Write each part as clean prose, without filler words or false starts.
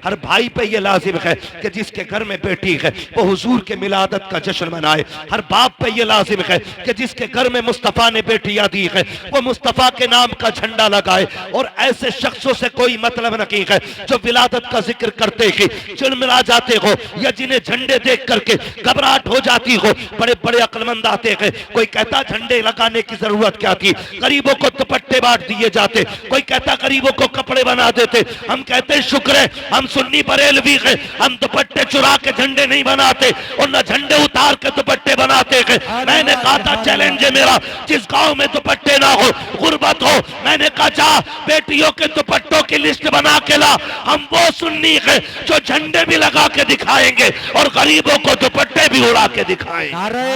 हर भाई पे ये लाजिम है कि जिसके घर में बेटी है वो हुजूर के मिलादत का जश्न मनाए। हर बाप पे ये लाजिम है कि जिसके घर में मुस्तफ़ा ने बेटियां दी है वो मुस्तफ़ा के नाम का झंडा लगाए। और ऐसे शख्सों से कोई मतलब नहीं है जो विलादत का जिक्र करते ही चिड़मिड़ा जाते हो या जिन्हें झंडे देख करके घबराहट हो जाती हो। बड़े बड़े अक्लमंद आते हैं, कोई कहता झंडे लगाने की जरूरत क्या थी, गरीबों को दुपट्टे बांट दिए जाते, कोई कहता गरीबों को कपड़े बना देते। हम कहते शुक्र है हम सुन्नी बरेलवी है, हम दुपट्टे चुरा के झंडे नहीं बनाते और न झंडे उतार के दुपट्टे बनाते हैं। मैंने कहा था चैलेंज है मेरा, जिस गांव में दुपट्टे ना हो, गुर्बत हो, मैंने कहा जा बेटियों के दुपट्टों की लिस्ट बना के ला। हम वो सुन्नी है जो झंडे भी लगा के दिखाएंगे और गरीबों को दुपट्टे भी उड़ा के दिखाएंगे। नारे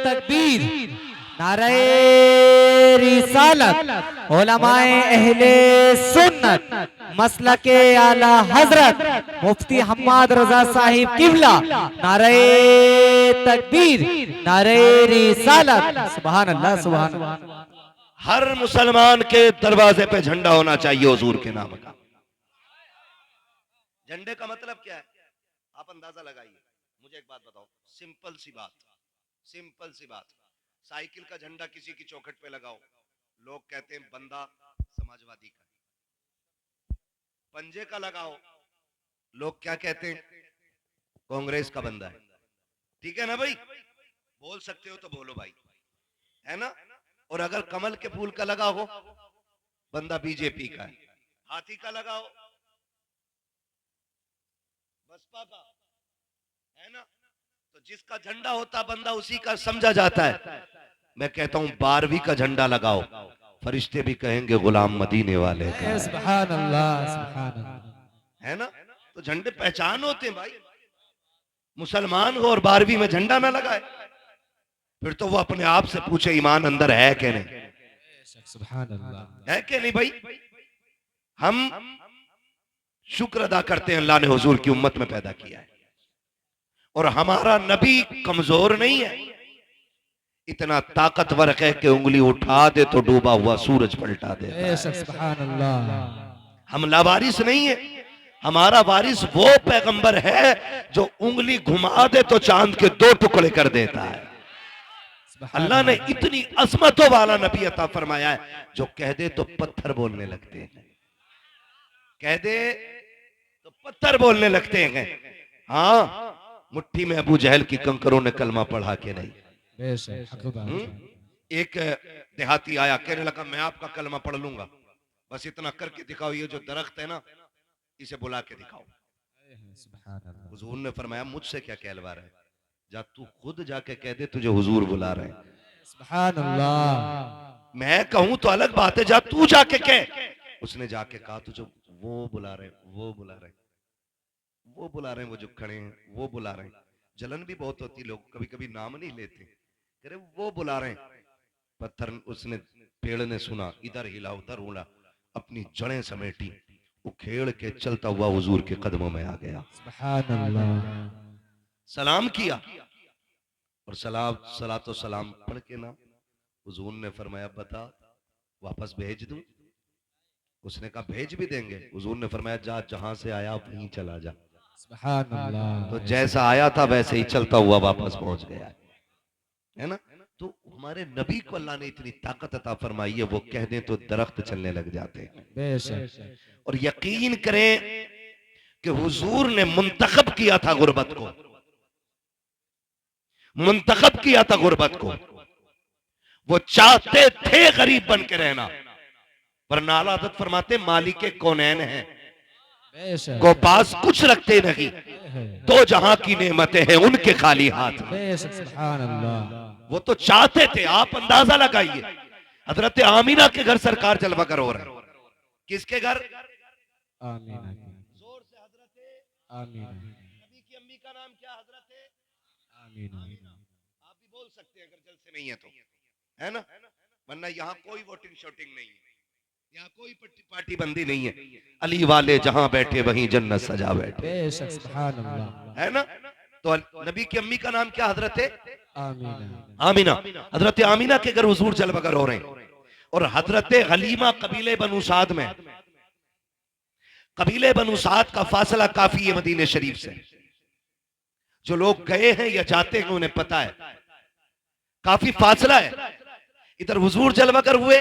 तकबीर, नारे रिसालत, उलमाए अहले सुन्नत, मसलके आला हजरत मुफ्ती हम्माद रजा साहिब किबला। नारे तकबीर, नारे रिसालत, सुभान अल्लाह, सुभान अल्लाह। हर मुसलमान के दरवाजे पे झंडा होना चाहिए हुजूर के नाम का। झंडे का मतलब क्या है आप अंदाजा लगाइए। मुझे एक बात बताओ, सिंपल सी बात, सिंपल सी बात। साइकिल का झंडा किसी की चौखट पे लगाओ, लोग कहते हैं बंदा समाजवादी का। पंजे का लगाओ, लोग क्या कहते हैं, कांग्रेस का बंदा है। ठीक है ना भाई, बोल सकते हो तो बोलो भाई, है ना। और अगर कमल के फूल का लगा हो, बंदा बीजेपी का है। हाथी का लगाओ, बसपा का, है ना। तो जिसका झंडा होता बंदा उसी का समझा जाता है। मैं कहता हूं 12वीं का झंडा लगाओ, फरिश्ते भी कहेंगे गुलाम मदीने वाले का, सुभान अल्लाह, सुभान अल्लाह। है ना। तो झंडे पहचान होते हैं भाई। मुसलमान हो और 12वीं में झंडा ना लगाए, फिर तो वो अपने आप से पूछे ईमान अंदर है कि नहीं, सुभान अल्लाह, है कि नहीं भाई। हम शुक्र अदा करते हैं अल्लाह ने हुजूर की उम्मत में पैदा किया है और हमारा नबी कमजोर नहीं है, इतना ताकतवर है कि उंगली उठा दे तो डूबा हुआ सूरज पलटा दे। सुभान अल्लाह। हम लावारिस नहीं है, हमारा वारिस वो पैगंबर है जो उंगली घुमा दे तो चांद के 2 टुकड़े कर देता है। अल्लाह ने इतनी अजमतों वाला नबी अता फरमाया है जो कह दे तो पत्थर बोलने लगते हैं, कह दे तो पत्थर बोलने लगते हैं। हाँ, मुट्ठी में अबू जहल की कंकरों ने कलमा पढ़ा के नहीं। एक देहाती आया, कहने लगा मैं आपका कलमा पढ़ लूंगा, बस इतना करके दिखाओ, ये जो दरख्त है ना इसे बुला के दिखाओ। हुजूर ने फरमाया मुझसे क्या कहलवा रहा है, जा तू खुद जाके कह दे तुझे हुजूर बुला रहे हैं। सुभान अल्लाह। मैं कहूं तो अलग बात है, जा तू जाके कह। उसने जाके कहा तुझे वो बुला रहे, वो बुला रहे, वो बुला रहे हैं, वो जो खड़े हैं वो बुला रहे हैं। जलन भी बहुत होती, लोग कभी कभी नाम नहीं लेते, कह रहे वो बुला रहे हैं। पत्थर उसने, पेड़ ने सुना, इधर हिला उधर उड़ा, अपनी जड़ें समेटी, उखेड़ के चलता हुआ हुजूर के कदमों में आ गया। सुभान अल्लाह। सलाम किया और सलातो सलाम पढ़ के ना हुजूर ने फरमाया बता वापस भेज दूं। उसने कहा भेज भी देंगे। हुजूर ने फरमाया जा जहां से आया वहीं चला जा। सुभान अल्लाह। तो जैसा आया था वैसे ही चलता हुआ वापस पहुंच गया, है ना। तो हमारे नबी को अल्लाह ने इतनी ताकत अता फरमाई है, वो कह दें तो दरख्त चलने लग जाते हैं। बेशक। और यकीन करें कि हुजूर ने मुंतखब किया था गुर्बत को, मुंतखब किया था गुर्बत को। वो चाहते थे गरीब बन के रहना, पर नाला हज़रत फरमाते मालिक कौनैन हैं, को पास कुछ रखते नहीं, दो जहां की नेमतें हैं उनके खाली हाथ में। सुभान अल्लाह। वो तो चाहते थे, आप अंदाजा लगाइए। हजरत आमीना के घर सरकार जलवा कर हो रहा है। किसके घर? आमीना। जोर से हजरत आमीना। नबी की अम्मी का नाम क्या? हजरत आमीना। आप भी बोल सकते हैं अगर जल से नहीं है तो, है ना। वरना यहाँ कोई वोटिंग शोटिंग नहीं है, यहाँ कोई पार्टी बंदी नहीं है। अली वाले जहां बैठे वहीं जन्नत सजा बैठे, सुभान अल्लाह। है ना। तो नबी की अम्मी का नाम क्या? हजरत आमीना। आमीना। हजरत आमीना के घर हुजूर जलवगर हो रहे हैं। और हजरत हलीमा कबीले बनु साद में, कबीले बनु साद का फासला काफी है मदीने शरीफ से। जो लोग गए हैं या जाते हैं उन्हें पता है काफी फासला है। इधर हुजूर जलवा कर हुए,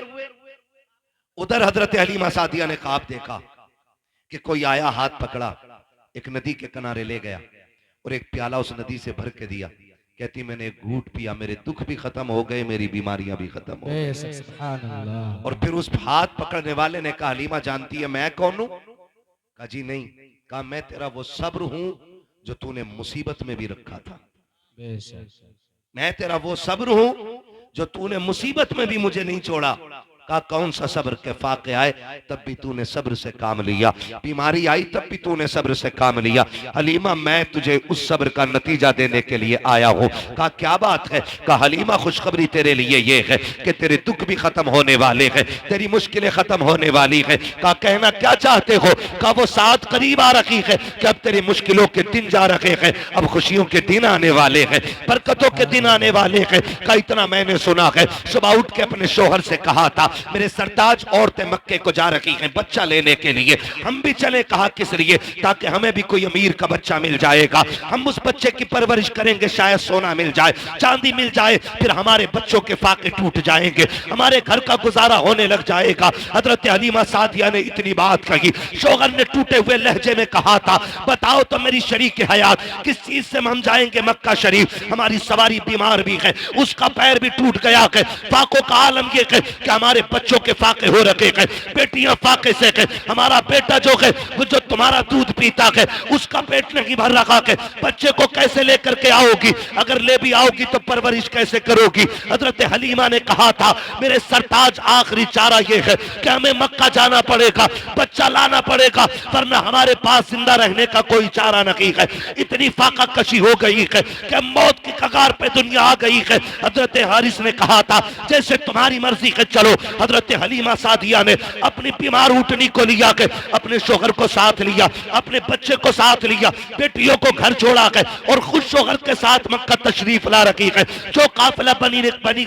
उधर हजरत हलीमा सादिया ने ख्वाब देखा कि कोई आया, हाथ पकड़ा, एक नदी के किनारे ले गया और एक प्याला उस नदी से भर के दिया। कहती मैंने एक घूंट पिया, मेरे दुख भी खत्म हो गए, मेरी बीमारियां भी खत्म हो गई। सुभान अल्लाह। और फिर उस हाथ पकड़ने वाले ने कहा हलीमा जानती है मैं कौन हूं? कहा जी नहीं। कहा मैं तेरा वो सब्र हूं जो तूने मुसीबत में भी रखा था। मैं तेरा वो सब्र हूं जो तूने मुसीबत में भी मुझे नहीं छोड़ा। कहा कौन सा सब्र के फाके आए तब भी तूने सब्र से काम लिया, बीमारी आई तब भी तूने सब्र से काम लिया। हलीमा मैं तुझे उस सब्र का नतीजा देने के लिए आया हूं। कहा क्या बात है? कहा हलीमा खुशखबरी तेरे लिए ये है कि तेरे दुख भी खत्म होने वाले हैं, तेरी मुश्किलें खत्म होने वाली है। कहा कहना क्या चाहते हो? कहा वो साथ करीब आ रखी है कि अब तेरी मुश्किलों के दिन जा रहे हैं, अब खुशियों के दिन आने वाले हैं, बरकतों के दिन आने वाले हैं। कहा इतना मैंने सुना है, सुबह उठ के अपने शोहर से कहा था मेरे सरताज औरतें मक्के को जा रही हैं बच्चा लेने के लिए, हम भी चले। कहा किस लिए? ताकि हमें भी कोई अमीर का बच्चा मिल जाएगा, हम उस बच्चे की परवरिश करेंगे, शायद सोना मिल जाए, चांदी मिल जाए, फिर हमारे बच्चों के फाके टूट जाएंगे, हमारे घर का गुजारा होने लग जाएगा। हजरत हलीमा सादिया ने इतनी बात कही। शोहर ने टूटे हुए लहजे में कहा था बताओ तो मेरी शरीक हयात किस चीज से हम जाएंगे मक्का शरीफ? हमारी सवारी बीमार भी है, उसका पैर भी टूट गया है, फाकों का आलम ये है कि हमारे बच्चों के फाके हो रखे हैं, बेटियां फाके से है, हमारा बेटा जो है वो जो तुम्हारा दूध पीता है उसका पेट नहीं भर रखा है, बच्चे को कैसे लेकर के आओगी? अगर ले भी आओगी तो परवरिश कैसे करोगी? हजरत हलीमा ने कहा था मेरे सरताज आखिरी चारा ये है कि हमें मक्का जाना पड़ेगा, बच्चा लाना पड़ेगा, वरना हमारे पास जिंदा रहने का कोई चारा नहीं है। इतनी फाका कशी हो गई है कि मौत की कगार पे दुनिया आ गई है। हजरत हारिस ने कहा था जैसे तुम्हारी मर्जी है चलो। हजरत हलीमा सादिया ने अपनी बीमार ऊँटनी को लिया के अपने शोहर को साथ लिया, अपने बच्चे को साथ लिया, बेटियों को घर छोड़ा के और खुद शोहर के साथ मक्का तशरीफ ला रखी है। जो काफिला बनी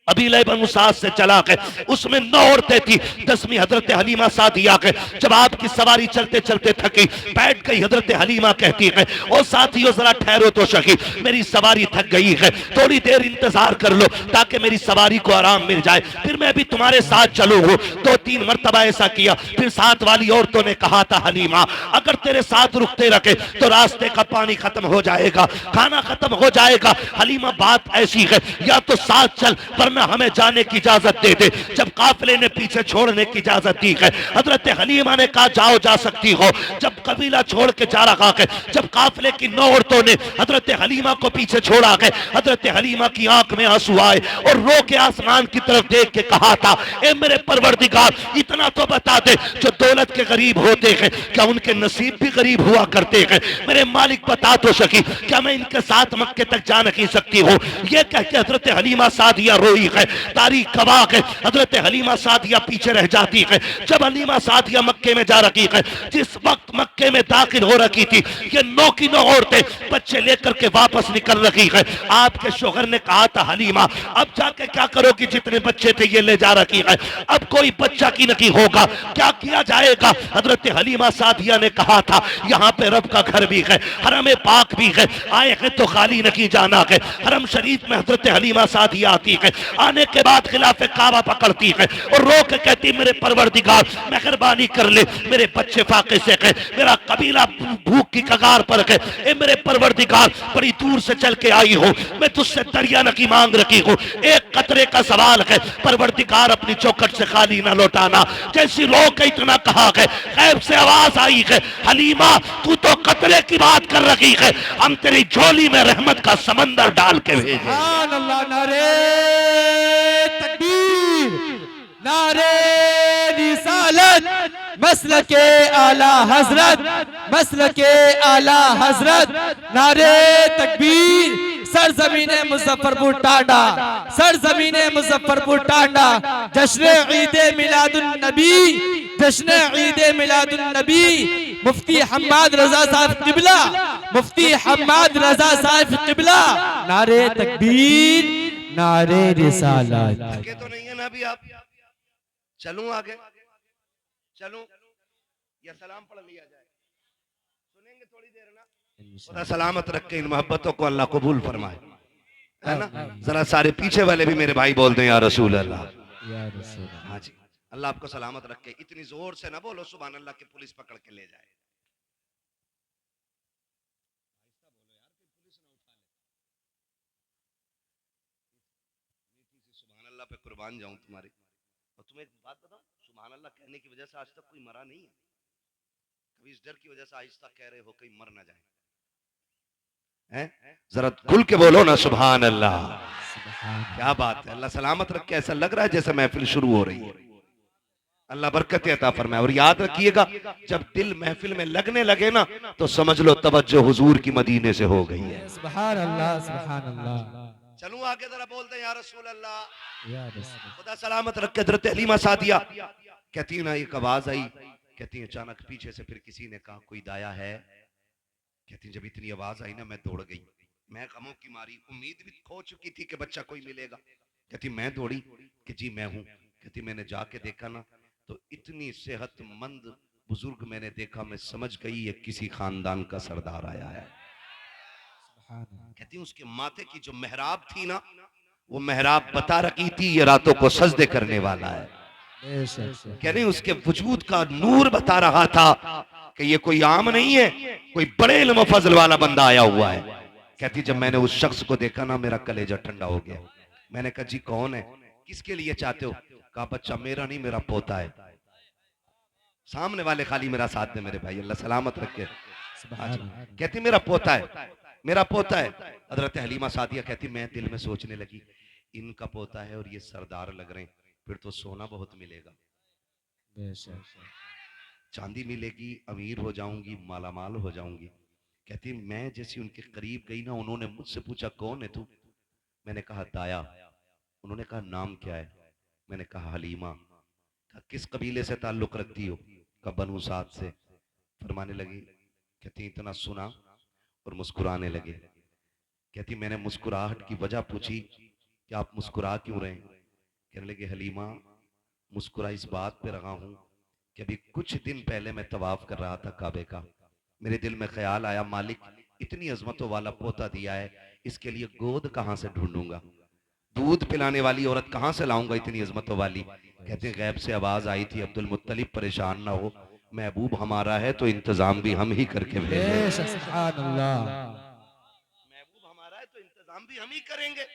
कबीले बनु साद से चला गए, उसमें 9 औरतें थी। 10वीं हजरत हलीमा सादिया के जब आपकी सवारी चलते चलते थकी, बैठ गई। हजरत हलीमा कहती है ओ साथियों जरा ठहरो तो सही, मेरी सवारी थक गई है, थोड़ी देर इंतजार कर लो ताकि मेरी सवारी को आराम मिल जाए, फिर मैं भी तुम्हारे साथ चलूंगा। 2-3 मरतबा ऐसा किया। फिर साथ वाली औरतों ने कहा था हलीमा अगर तेरे साथ रुकते रखे तो रास्ते का पानी खत्म हो जाएगा, खाना खत्म हो जाएगा। हलीमा बात ऐसी है या तो साथ चल वरना हमें जाने की इजाजत दे दे। जब काफिले ने पीछे छोड़ने की इजाजत दी है, हजरत हलीमा ने कहा जाओ जा सकती हो। जब कबीला छोड़ के जा रहा है, जब काफिले की 9 औरतों ने हजरत हलीमा को पीछे छोड़ा है, हजरत हलीमा की आंख में आंसू आए और रो के आसमान की तरफ देख के कहा था ए मेरे परवरदिगार इतना तो बता दे जो दौलत के गरीब होते हैं क्या उनके नसीब भी गरीब हुआ करते हैं? मेरे मालिक बता तो सकी क्या मैं इनके साथ मक्के तक जा नहीं सकती हूँ? ये कह के हजरत हलीमा सादिया रोई है। तारीख गवाह है हजरत हलीमा सादिया पीछे रह जाती है। जब हलीमा सादिया मक्के में जा रही है, जिस वक्त मक्के में दाखिल हो रखी थी, ये 9 की 9 औरतें बच्चे लेकर के वापस निकल रही है। आपके शोहर ने कहा था हलीमा अब जाके क्या करोगी? जितने बच्चे थे ये ले जा रखी है, अब कोई बच्चा की नहीं होगा, क्या किया जाएगा? हजरत हलीमा सादिया ने कहा था यहाँ पे रब का घर भी है, हरम पाक भी है, आए हैं तो खाली नहीं जाना है। हरम शरीफ में हजरत हलीमा सादिया आती है, आने के बाद खिलाफे काबा पकड़ती है और रो के कहती मेरे परवरदिगार मेहरबानी कर ले, मेरे बच्चे फाके से है, मेरा कबीला भूख की कगार पर है, ए मेरे परवरदिगार बड़ी दूर से चल के आई हूँ, मैं तुझसे दरिया नकी मांग रखी हूँ, एक कतरे का सवाल है, परवरदिगार अपनी चौखट से खाली ना लौटाना। जैसी रो के इतना कहा है, गैब से आवाज आई है हलीमा तू तो कतरे की बात कर रही है, हम तेरी झोली में रहमत का समंदर डाल के भेजे। नारे तकबीर, नारे रिसालत, मसलके आला हजरत, मसलके आला हजरत, नारे तकबीर। सरजमीने मुजफ्फरपुर टांडा, सरजमीने मुजफ्फरपुर टांडा, जश्न ईदे मिलादुन नबी, जश्न ईदे मिलादुन नबी, मुफ्ती हम्माद रजा साहब किबला, मुफ्ती हम्माद रजा साहब किबला। नारे तकबीर, नारे रिसालत। तो नहीं है ना अभी आप? चलूं आगे? चलूं? या सलाम पढ़ लिया जाए? सुनेंगे थोड़ी देर ना। खुदा इंशाअल्लाह। सलामत रखे, इन मोहब्बतों को अल्लाह कबूल फरमाए, है ना। आमीन। जरा सारे पीछे वाले भी मेरे भाई बोल दें या रसूल अल्लाह। या रसूल हाँ जी, अल्लाह आपको सलामत रखे। इतनी जोर से ना बोलो सुभान अल्लाह के पुलिस पकड़ के ले जाए। सुभान अल्लाह पे कुर्बान जाऊं तुम्हारी। और तुम्हें एक बात बताऊं, सुभान अल्लाह कहने की वजह से आज तक कोई मरा नहीं है। कभी इस डर की वजह से आहिस्ता कह रहे हो कहीं मर ना जाए, हैं? जरा खुल के बोलो ना सुभान अल्लाह। सुभान क्या बात है, अल्लाह सलामत रखे। ऐसा लग रहा है जैसे महफिल शुरू हो रही है। अल्लाह बरकत अता फरमाए। और याद रखिएगा, जब दिल महफिल में लगने लगे ना तो समझ लो तवज्जो हुजूर की मदीने से हो गई है। सुभान अल्लाह सुभान अल्लाह। चलूं आगे, जरा बोलते हैं या रसूल अल्लाह। या रसूल। खुदा सलामत रखे। हजरत हलीमा सादिया कहती है ना, एक आवाज आई, कहती है अचानक पीछे से फिर किसी ने कहा कोई दाया है। कहती है जब इतनी आवाज आई ना मैं दौड़ गई। मैं गमों की मारी, उम्मीद भी खो चुकी थी कि बच्चा कोई मिलेगा। कहती मैं दौड़ी कि जी मैं हूं। कहती मैंने जाके देखा ना तो इतनी सेहतमंद बुजुर्ग मैंने देखा, मैं समझ गई ये किसी खानदान का सरदार आया है। सुभान अल्लाह। कहती उसके माथे की जो मेहराब थी ना, वो मेहराब बता रही थी ये रातों को सजदे करने वाला है। बेशक। कह रही उसके वजूद का नूर बता रहा था कि ये कोई आम नहीं है, कोई बड़े इल्म फजल वाला बंदा आया हुआ है। कहती जब मैंने उस शख्स को देखा ना मेरा कलेजा ठंडा हो गया। मैंने कहा जी कौन है, किसके लिए चाहते हो? कहा बच्चा मेरा नहीं, मेरा पोता है। सामने वाले खाली मेरा साथ दे मेरे भाई, अल्लाह सलामत रखे। सुभान अल्लाह। कहती मेरा पोता है, मेरा पोता है। हजरत हलीमा सादिया कहती मैं दिल में सोचने लगी इनका पोता है और ये सरदार लग रहे हैं, फिर तो सोना बहुत मिलेगा, बेशक। चांदी मिलेगी, अमीर हो जाऊंगी, मालामाल हो जाऊंगी। कहती मैं जैसी उनके करीब गई ना, उन्होंने मुझसे पूछा कौन है तू? मैंने कहा दाया। उन्होंने कहा नाम क्या है? मैंने कहा हलीमा। कहा किस कबीले से ताल्लुक रखती हो? कहा बनु साद से। फरमाने लगी, कहती इतना सुना और मुस्कुराने लगे। कहती मैंने मुस्कुराहट की वजह पूछी कि आप मुस्कुरा क्यों रहे? कहने लगे हलीमा मुस्कुरा इस बात पे रहा हूं कि अभी कुछ दिन पहले मैं तवाफ कर रहा था काबे का। मेरे दिल में ख्याल आया मालिक इतनी अजमतों वाला पोता दिया है, इसके लिए गोद कहां से ढूंढूंगा, दूध पिलाने वाली औरत कहां से लाऊंगा इतनी अजमतों वाली। कहते हैं गैब से आवाज आई थी अब्दुल मुत्तलिब परेशान ना हो, महबूब हमारा है तो इंतजाम भी हम ही करके भेजेंगे। बेशक। सुभान अल्लाह। महबूब हमारा है तो इंतजाम भी हम ही करेंगे।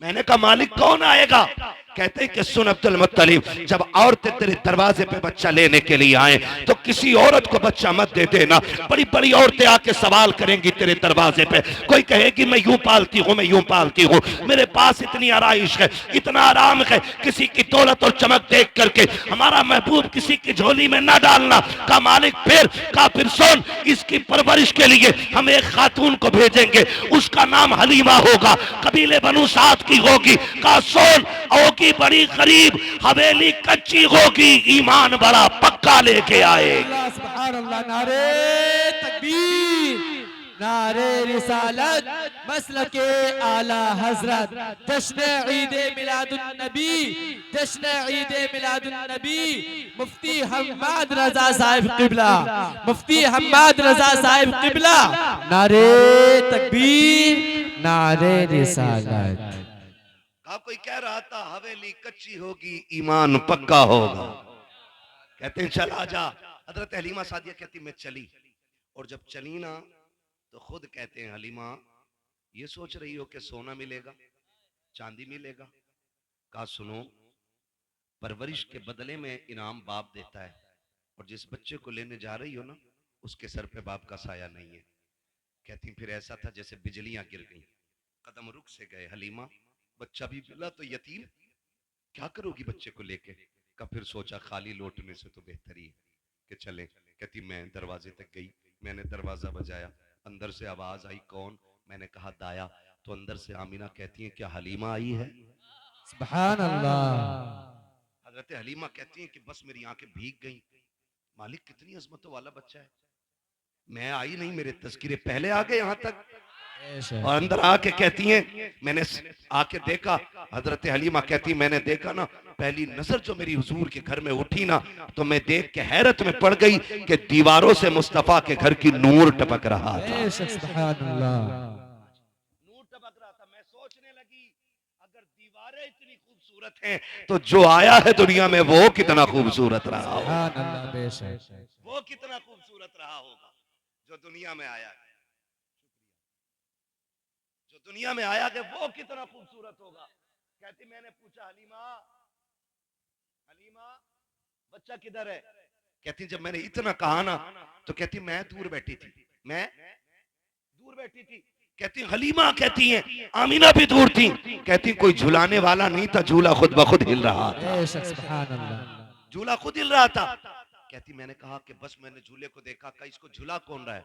मैंने कहा मालिक कौन आएगा? कहते कि सुन अब्दुल मुत्तलिब, जब औरतें तेरे दरवाजे पे बच्चा लेने के लिए आए तो किसी औरत को बच्चा मत दे देना। बड़ी बड़ी औरतें आके सवाल करेंगी तेरे दरवाजे पे, कोई कहेगी मैं यूं पालती हूँ, मैं यूं पालती हूँ, मेरे पास इतनी आराइश है, इतना आराम है, किसी की दौलत और चमक देख करके हमारा महबूब किसी की झोली में ना डालना। का मालिक फिर सुन, इसकी परवरिश के लिए हम एक खातून को भेजेंगे, उसका नाम हलीमा होगा, कबीले बनु साद की होगी। का सुन होगी बड़ी गरीब, हवेली कच्ची होगी, ईमान बड़ा पक्का लेके आए। अल्लाह सुभान अल्लाह। नारे तकबीर, नारे रिसालत, मसलके आला हजरत, जश्न ईद मिलादुन नबी, जश्न ईद मिलादुन नबी, मुफ्ती हम्माद रजा साहिब किबला, मुफ्ती हम्माद रजा साहिब किबला। नारे तकबीर, नारे रिसालत। आप कोई कह रहा था हवेली कच्ची होगी, ईमान पक्का होगा। कहते हैं चल आजा। हजरत हलीमा सादिया कहती मैं चली, और जब चली ना तो खुद कहते हैं हलीमा ये सोच रही हो कि सोना मिलेगा, चांदी मिलेगा? कहा सुनो, परवरिश के बदले में इनाम बाप देता है, और जिस बच्चे को लेने जा रही हो ना उसके सर पे बाप का साया नहीं है। कहती फिर ऐसा था जैसे बिजलियां गिर गई, कदम रुक से गए। हलीमा बच्चा भी मिला तो यतीम, क्या करोगी बच्चे को लेके? का फिर सोचा खाली लौटने से तो बेहतरी है कि चले। कहती मैं दरवाजे तक गई, मैंने दरवाजा बजाया, अंदर से आवाज आई कौन? मैंने कहा दाया। तो अंदर से आमीना कहती है क्या हलीमा आई है? सुभान अल्लाह। हजरत हलीमा कहती है कि बस मेरी आंखें भीग गई, मालिक कितनी अजमतों वाला बच्चा है। मैं आई नहीं, मेरे तस्कीरे पहले आ गए यहां तक। बेशक। और अंदर आके कहती हैं, मैंने आके देखा, हजरत हलीमा कहती मैंने देखा ना, पहली नजर जो मेरी हुजूर के घर में उठी ना, तो मैं देख के हैरत में पड़ गई कि दीवारों से मुस्तफा के घर की नूर टपक रहा था। बेशक सुभान अल्लाह। नूर टपक रहा था। मैं सोचने लगी अगर दीवारें इतनी खूबसूरत हैं तो जो आया है दुनिया में वो कितना खूबसूरत रहा होगा, सुभान अल्लाह। बेशक। वो कितना खूबसूरत रहा होगा जो दुनिया में आया है, जो दुनिया में आया है वो कितना खूबसूरत होगा। कहती मैंने पूछा हलीमा, हलीमा बच्चा किधर है? कहती जब मैंने इतना कहा ना तो कहती मैं दूर बैठी थी, मैं दूर बैठी थी। कहती हलीमा कहती हैं आमीना भी दूर थी। कहती कोई झुलाने वाला नहीं था, झूला खुद ब खुद हिल रहा था, बेशक सुभान अल्लाह। झूला खुद हिल रहा था। कहती मैंने कहा कि बस मैंने झूले को देखा, का इसको झूला कौन रहा है?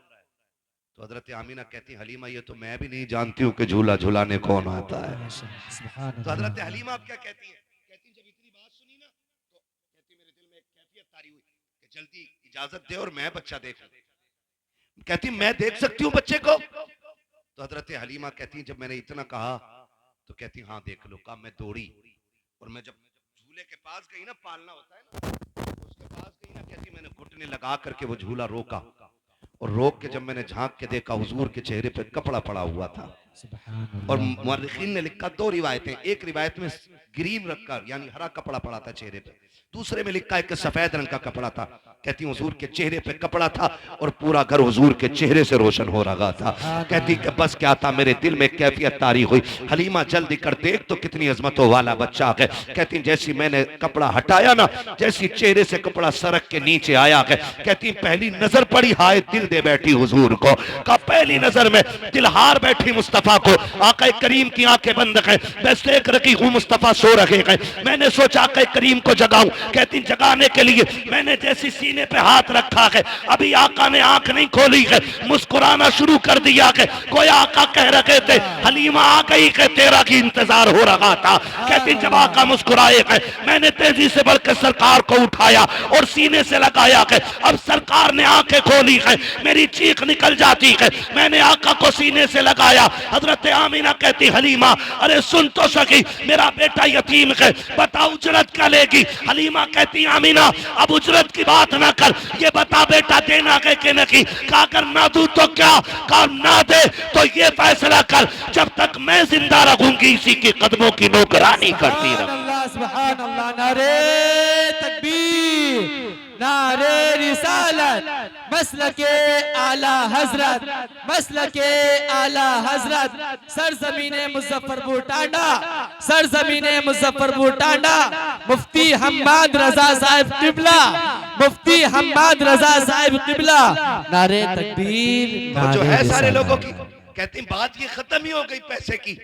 तो हजरत आमीना कहती हलीमा ये तो मैं भी नहीं जानती हूँ कि झूला झुलाने कौन आता है। बेशक सुभान तो हजरत अल्लाह। हलीमा आप क्या कहती हैं? कहती जब इतनी बात सुनी ना तो कहती मेरे दिल में एक कैफियत तारी हुई कि जल्दी इजाजत दे और मैं बच्चा देखूं। कहती मैं देख सकती हूँ बच्चे को? तो हजरत हलीमा कहती जब मैंने इतना कहा तो कहती हाँ देख लो। कहा मैं दौड़ी और मैं जब झूले के पास गई ना, पालना होता है ना, तो उसके पास गई ना, कहती मैंने घुटने लगा करके वो झूला रोका और रोक के जब मैंने झांक के देखा हुजूर के चेहरे पे कपड़ा पड़ा हुआ था। सुभान और अल्लाह। मुअर्रिखीन ने लिखा दो रिवायतें, एक रिवायत में ग्रीन रखकर यानी हरा कपड़ा पड़ा था चेहरे पे, दूसरे में लिखा है कि सफेद रंग का कपड़ा था। कहती हुजूर के चेहरे पे कपड़ा था और पूरा घर हुजूर के चेहरे से रोशन हो रहा था। कहती कि बस क्या था, मेरे दिल में कैफियत तारी हुई, हलीमा जल्दी कर देख तो कितनी अजमतों वाला बच्चा है। कहती जैसी मैंने कपड़ा हटाया ना, जैसी चेहरे से कपड़ा सरक के नीचे आया है, कहती पहली नजर पड़ी हाय दिल दे बैठी हुजूर को। का पहली नजर में दिल हार बैठी मुस्तफा को। आका करीम की आंखें बंद है, बस देख रखी हूँ मुस्तफा सो रहे हैं। मैंने सोचा आका करीम को जगाऊं। कहती जगाने के लिए मैंने जैसी सीने पे हाथ रखा है, अभी आका ने आंख नहीं खोली है, मुस्कुराना शुरू कर दिया है। कोई आका कह रहे थे हलीमा आ गई है, तेरा की इंतजार हो रहा था। कहती जब आका मुस्कुराए है, मैंने तेजी से बढ़कर सरकार को उठाया और सीने से लगाया है। अब सरकार ने आंखें खोली है, मेरी चीख निकल जाती है। मैंने आका को सीने से लगाया। हजरत आमीना कहती हलीमा अरे सुन तो सकी, मेरा बेटा यतीम है, बता उजरत क्या लेगी? हलीमा कहती आमीना अब उजरत की बात ना कर, ये बता बेटा देना है कि नहीं? कहा अगर ना दूं तो क्या, कहा ना दे तो ये फैसला कर, जब तक मैं जिंदा रहूंगी इसी के कदमों की नौकरानी करती सुभान रहूंगी। अल्लाह। सुभान अल्लाह। नारे तकबीर, नारे रिसालत, मसलके आला हजरत, मसलके आला हजरत, सरजमीने मुजफ्फरपुर टांडा, सरजमीने मुजफ्फरपुर टांडा, मुफ्ती हम्माद रजा साहिब किबला, मुफ्ती हम्माद रजा साहिब किबला। नारे तकबीर, और जो नारे है सारे रिसालत। लोगों की कहती बात ये खत्म ही हो गई पैसे की।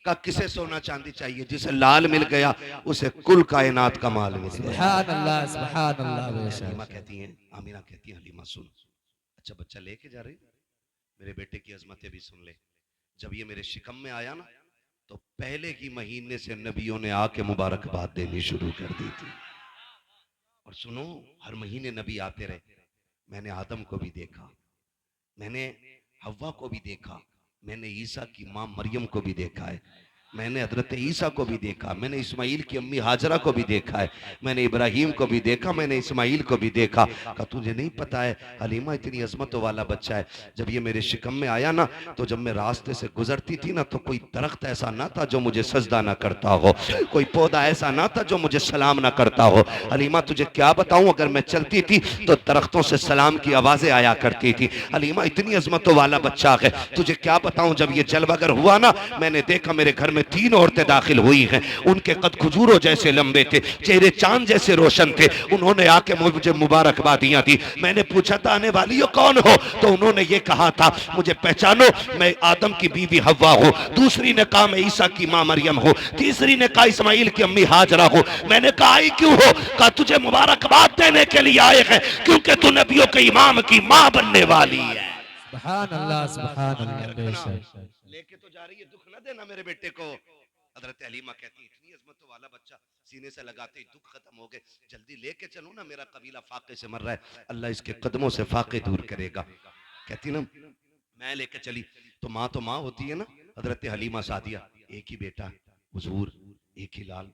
का किसे सोना चांदी चाहिए? जिसे लाल मिल गया उसे कुल कायनात का माल मिल गया। सुभान अल्लाह। सुभान अल्लाह। हलीमा बेशक। कहती हैं, आमीना कहती है हलीमा सुन, अच्छा बच्चा लेके जा रही, मेरे बेटे की अजमतें भी सुन ले। जब ये मेरे शिकम में आया ना तो पहले ही महीने से नबियों ने आके मुबारकबाद देनी शुरू कर दी थी। और सुनो हर महीने नबी आते रहे। मैंने आदम को भी देखा, मैंने हव्वा को भी देखा, मैंने ईसा की माँ मरियम को भी देखा है, मैंने हजरत ईसा को भी देखा, मैंने इस्माइल की अम्मी हाजरा को भी देखा है, मैंने इब्राहिम को भी देखा, मैंने इस्माइल को भी देखा। कहा तुझे नहीं पता है हलीमा इतनी अजमतों वाला बच्चा है। जब ये मेरे शिकम में आया ना तो जब मैं रास्ते से गुजरती थी ना तो कोई दरख्त ऐसा ना था जो मुझे सजदा ना करता हो, कोई पौधा ऐसा ना था जो मुझे सलाम ना करता हो। हलीमा तुझे क्या बताऊं, अगर मैं चलती थी तो दरख्तों से सलाम की आवाजें आया करती थी। हलीमा इतनी अजमतों वाला बच्चा है, तुझे क्या बताऊं। जब ये जलवागर हुआ ना मैंने देखा मेरे घर में 3 औरतें दाखिल हुई हैं, उनके कद खजूरों जैसे लंबे थे, चेहरे चांद जैसे रोशन थे। उन्होंने आके मुझे मुबारकबादियां दी। मैंने पूछा था आने वाली हो कौन हो, तो उन्होंने ये कहा था मुझे पहचानो, मैं आदम की बीवी हव्वा हूँ। दूसरी ने कहा मैं ईसा की माँ मरियम हूँ। तीसरी ने कहा इस्माइल की अम्मी हाजरा हो। मैंने कहा आई क्यों हो? कहा तुझे मुबारकबाद देने के लिए आए हैं क्योंकि तू नबियों के इमाम की माँ बनने वाली है। सुभान अल्लाह। सुभान अल्लाह। बेशक। लेके तो जा रही है, दुख ना देना मेरे बेटे को। हजरत हलीमा कहती है इतनी अजमत वाला बच्चा, सीने से लगाते ही दुख खत्म हो गए, जल्दी लेके चलो ना, मेरा कबीला फाके से मर रहा है, अल्लाह इसके कदमों से फाके दूर करेगा। कहती ना मैं लेके चली तो माँ होती है ना। हजरत हलीमा सादिया, एक ही बेटा हुजूर, एक ही लाल।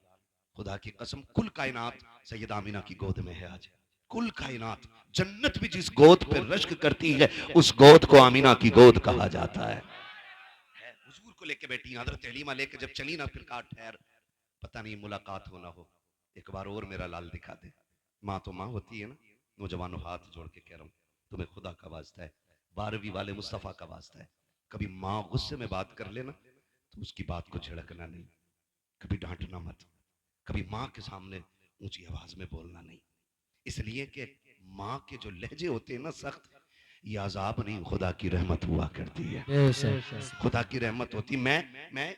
खुदा की कसम कुल कायनात सैयद आमिना की गोद में है आज। कुल कायनात, जन्नत भी जिस गोद पे रश्क करती है उस गोद को आमिना की गोद कहा जाता है। हुजूर को लेके बैठी हजरत हलीमा, लेके जब चली ना, फिर कहा ठहर, पता नहीं मुलाकात हो ना हो, एक बार और मेरा लाल दिखा दे। माँ तो माँ होती है ना। नौजवानों, हाथ जोड़ के कह रहा हूँ, तुम्हें खुदा का वास्ता है, 12वीं वाले मुस्तफ़ा का वास्ता है, कभी माँ गुस्से में बात कर लेना तो उसकी बात को झिड़कना नहीं, कभी डांटना मत, कभी माँ के सामने ऊंची आवाज में बोलना नहीं। इसलिए कि माँ के जो लहजे होते हैं ना सख्त, ये अजाब नहीं, खुदा की रहमत हुआ करती है। बेशक खुदा की रहमत होती। मैं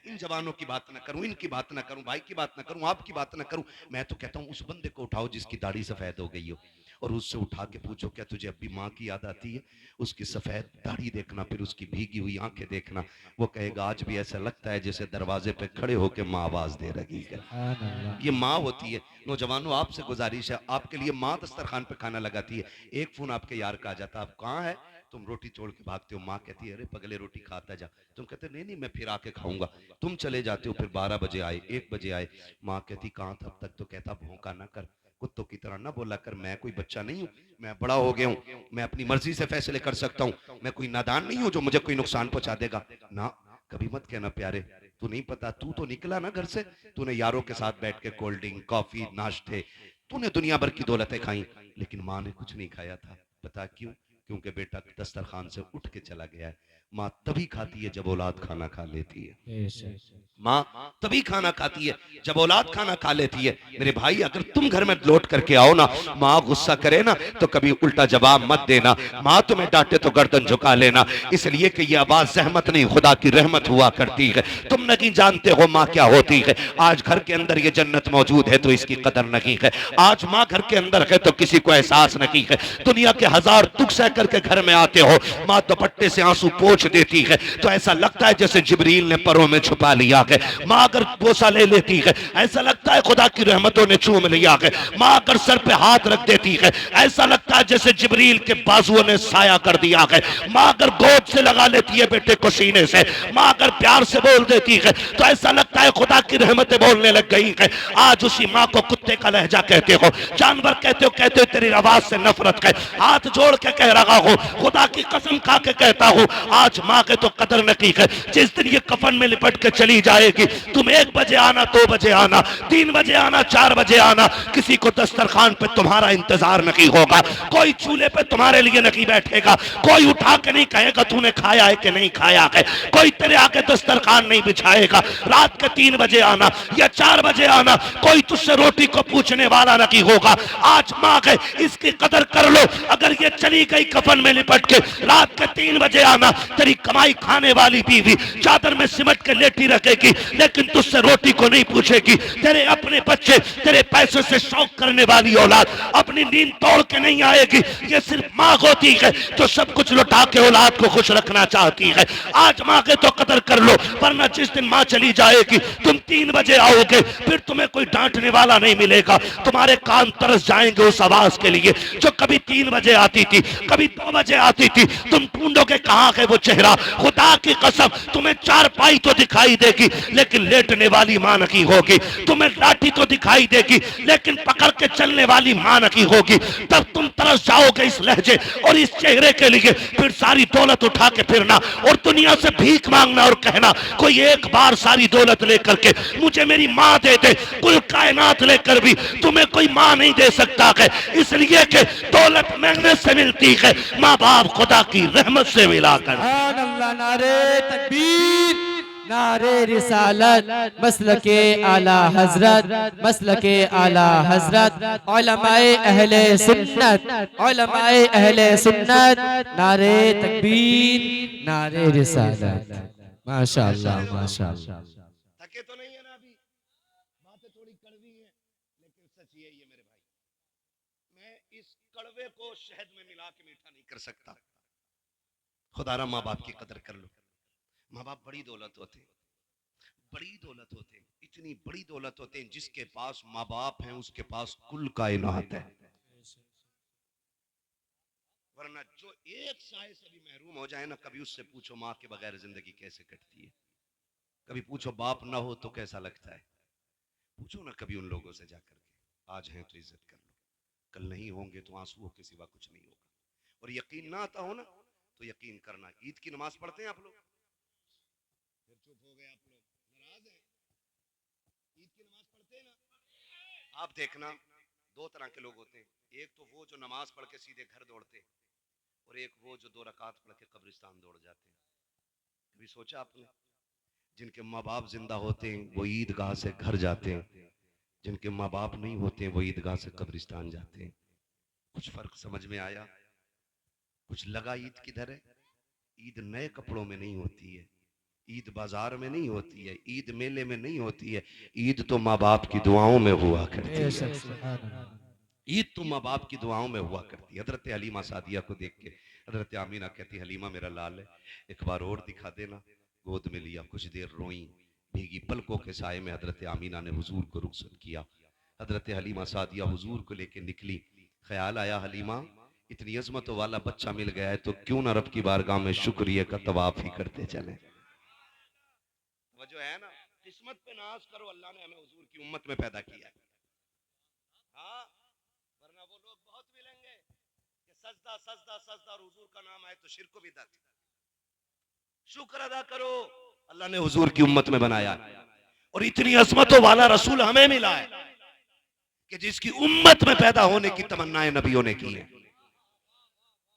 इन जवानों की बात ना करूं, इनकी बात ना करूं, भाई की बात ना करूं, आपकी बात ना करूं। मैं तो कहता हूं उस बंदे को उठाओ जिसकी दाढ़ी सफेद हो गई हो, और उससे उठा के पूछो क्या तुझे अब भी माँ की याद आती है? उसकी सफेद दाढ़ी देखना, फिर उसकी भीगी हुई आंखें देखना, वो कहेगा आज भी ऐसा लगता है जैसे दरवाजे पे खड़े होके माँ आवाज दे रही है। सुभान ये अल्लाह। माँ होती है। नौजवानों, आपसे गुजारिश है, आपके लिए माँ दस्तरखान पे खाना लगाती है, एक फोन आपके यार का आ जाता, आप कहाँ है? तुम रोटी छोड़ के भागते हो, माँ कहती है अरे पगले रोटी खाता जा, तुम कहते नहीं नहीं मैं फिर आके खाऊंगा, तुम चले जाते हो, फिर 12 बजे आए, 1 बजे आए, माँ कहती कहाँ था अब तक? तो कहता भौंका ना कर, कुत्तों की तरह ना बोला कर, मैं कोई बच्चा नहीं हूँ, मैं बड़ा हो गया हूँ, मैं अपनी मर्जी से फैसले कर सकता हूँ, मैं कोई नादान नहीं हूँ जो मुझे कोई नुकसान पहुंचा देगा ना। कभी मत कहना प्यारे, तू नहीं पता, तू तो निकला ना घर से, तूने यारों के साथ बैठ के कोल्ड ड्रिंक, कॉफी, नाश्ते, तूने दुनिया भर की दौलतें खाई, लेकिन माँ ने कुछ नहीं खाया था। पता क्यों? क्योंकि बेटा दस्तरखान से उठ के चला गया है। माँ तभी खाती है जब औलाद खाना खा लेती है। बेशक माँ तभी खाना खाती है जब औलाद खाना खा लेती है। मेरे भाई, अगर तुम घर में लौट करके आओ ना, माँ गुस्सा करे ना तो कभी उल्टा जवाब मत देना, माँ तुम्हें डांटे तो गर्दन झुका लेना, इसलिए कि ये आवाज जहमत नहीं, खुदा की रहमत हुआ करती है। तुम नहीं जानते हो माँ क्या होती है। आज घर के अंदर ये जन्नत मौजूद है तो इसकी कदर नहीं है। आज माँ घर के अंदर है तो किसी को एहसास नहीं है। दुनिया के हजार दुख सह करके घर में आते हो, माँ दुपट्टे से आंसू पोंछ देती है तो ऐसा लगता है जैसे जिब्रील ने परों में छुपा लिया है। माँ अगर बोसा ले लेती है ऐसा लगता है खुदा की रहमतों ने चूम लिया है। माँ अगर सर पे हाथ रख देती है ऐसा लगता है जैसे जिब्रील के बाजुओं ने साया कर दिया है। माँ अगर गोद से लगा लेती है बेटे को सीने से, माँ अगर प्यार से बोल देती है तो ऐसा लगता है खुदा की रहमतें बोलने लग गई है। आज उसी माँ को कुत्ते का लहजा कहते हो, जानवर कहते हो तेरी आवाज से नफरत है। हाथ जोड़ के कह रहा हो, खुदा की कसम खा के कहता हूँ, आज माँ के तो कदर नहीं है। जिस दिन ये कफन में लिपट के चली जाएगी, तुम 1 बजे आना, 2 बजे आना, 3 बजे आना, 4 बजे आना, किसी को दस्तरखान पे तुम्हारा इंतजार नहीं होगा, कोई चूल्हे पे तुम्हारे लिए नहीं बैठेगा, कोई उठा के नहीं कहेगा तूने खाया है कि नहीं खाया है, कोई तेरे आके दस्तरखान नहीं बिछाएगा। रात के 3 बजे आना या 4 बजे आना, कोई तुझसे रोटी को पूछने वाला नहीं होगा। आज माँ है, इसकी कदर कर लो। अगर ये चली गई कफन में लिपट के, रात के 3 बजे आना, तेरी कमाई खाने वाली बीवी चादर में सिमट के लेटी रखेगी लेकिन तुझसे रोटी को नहीं पूछेगी। तेरे अपने बच्चे, तेरे पैसे से शौक करने वाली औलाद अपनी नींद तोड़ के नहीं आएगी। ये सिर्फ माँ होती है जो सब कुछ लुटा के औलाद को खुश रखना चाहती है। आज माँ के तो कदर कर लो, वरना जिस दिन माँ चली जाएगी तुम 3 बजे आओगे, फिर तुम्हें कोई डांटने वाला नहीं मिलेगा। तुम्हारे कान तरस जाएंगे उस आवाज के लिए जो कभी 3 बजे आती थी, कभी 2 बजे आती थी। तुम ढूंढोगे कहाँ है वो चेहरा। खुदा की कसम तुम्हें 4 पाई तो दिखाई देगी लेकिन लेटने वाली मां नहीं होगी। तुम्हें लाठी तो दिखाई देगी लेकिन पकड़ के चलने वाली मां नहीं होगी। तब तुम तरस जाओगे इस लहजे और इस चेहरे के लिए, फिर सारी दौलत उठा के फिरना और दुनिया से भीख मांगना और कहना कोई एक बार सारी दौलत लेकर के मुझे मेरी मां दे दे। कुल कायनात लेकर भी तुम्हें कोई मां नहीं दे सकता है, इसलिए कि दौलत मेहनत से मिलती है, माँ बाप खुदा की रहमत से मिलाकर। सुभान अल्लाह। नारे तकबीर, नारे रिसालत, मसलके आला हजरत, मसलके आला हजरत, उलमाए अहले सुन्नत, उलमाए अहले सुन्नत। नारे तकबीर, नारे रिसालत। माशाअल्लाह माशाअल्लाह। थके तो नहीं है ना अभी? बातें थोड़ी कड़वी हैं लेकिन सच यही है मेरे भाई, मैं इस कड़वे को शहद में मिला के मीठा नहीं कर सकता। खुदारा माँ बाप की कदर कर लो। माँ बाप बड़ी दौलत होते हैं, बड़ी दौलत होते हैं, इतनी बड़ी दौलत होते हैं जिसके पास माँ बाप हैं उसके पास कुल कायनात है। वरना जो एक साय से भी महरूम हो जाए ना, कभी उससे पूछो माँ के बगैर जिंदगी कैसे कटती है, कभी पूछो बाप ना हो तो कैसा लगता है, पूछो ना कभी उन लोगों से जाकर के। आज हैं तो इज्जत कर लो, कल नहीं होंगे तो आंसुओं के सिवा कुछ नहीं होगा। और यकीन ना आता हो ना तो यकीन करना, ईद की नमाज पढ़ते हैं आप लोग? फिर चुप हो गए आप लोग, नाराज हैं? ईद की नमाज पढ़ते हैं ना? आप देखना दो तरह के लोग होते हैं, एक तो वो जो नमाज पढ़ के सीधे घर दौड़ते हैं, और एक वो जो 2 रकात पढ़ के कब्रिस्तान दौड़ जाते हैं। कभी सोचा आपने? जिनके माँ बाप जिंदा होते हैं वो ईदगाह से घर जाते हैं, जिनके माँ बाप नहीं होते वो ईदगाह से कब्रिस्तान जाते हैं। कुछ फर्क समझ में आया? कुछ लगा ईद किधर है? ईद नए कपड़ों में नहीं होती है, ईद बाजार में नहीं होती है, ईद मेले में नहीं होती है, ईद तो माँ बाप की दुआओं में हुआ करती है। ईद तो माँ बाप की दुआओं में हुआ करती है। हजरत हलीमा सादिया को देख के हजरत आमीना कहती, हलीमा मेरा लाल है, एक बार और दिखा देना। गोद में लिया, कुछ देर रोई, भीगी पलकों के साए में हजरत आमीना ने हुजूर को रुखसत किया। हजरत हलीमा सादिया हुजूर को लेके निकली। ख्याल आया, हलीमा इतनी अजमतों वाला बच्चा मिल गया है तो क्यों ना रब की बारगाह में शुक्रिया का तवाफ ही करते चले। वो जो है ना, किस्मत पे नाज करो, अल्लाह ने हमें हुजूर की उम्मत में पैदा किया है। हाँ, वरना वो लोग बहुत मिलेंगे कि सजदा सजदा सजदा, और हुजूर का नाम आए तो शिर्क बिदअत। शुक्र अदा करो, अल्लाह ने हुजूर की उम्मत में बनाया, और इतनी अजमतों वाला रसूल हमें मिला है कि जिसकी उम्मत में पैदा होने की तमन्नाएं नबियों ने की है।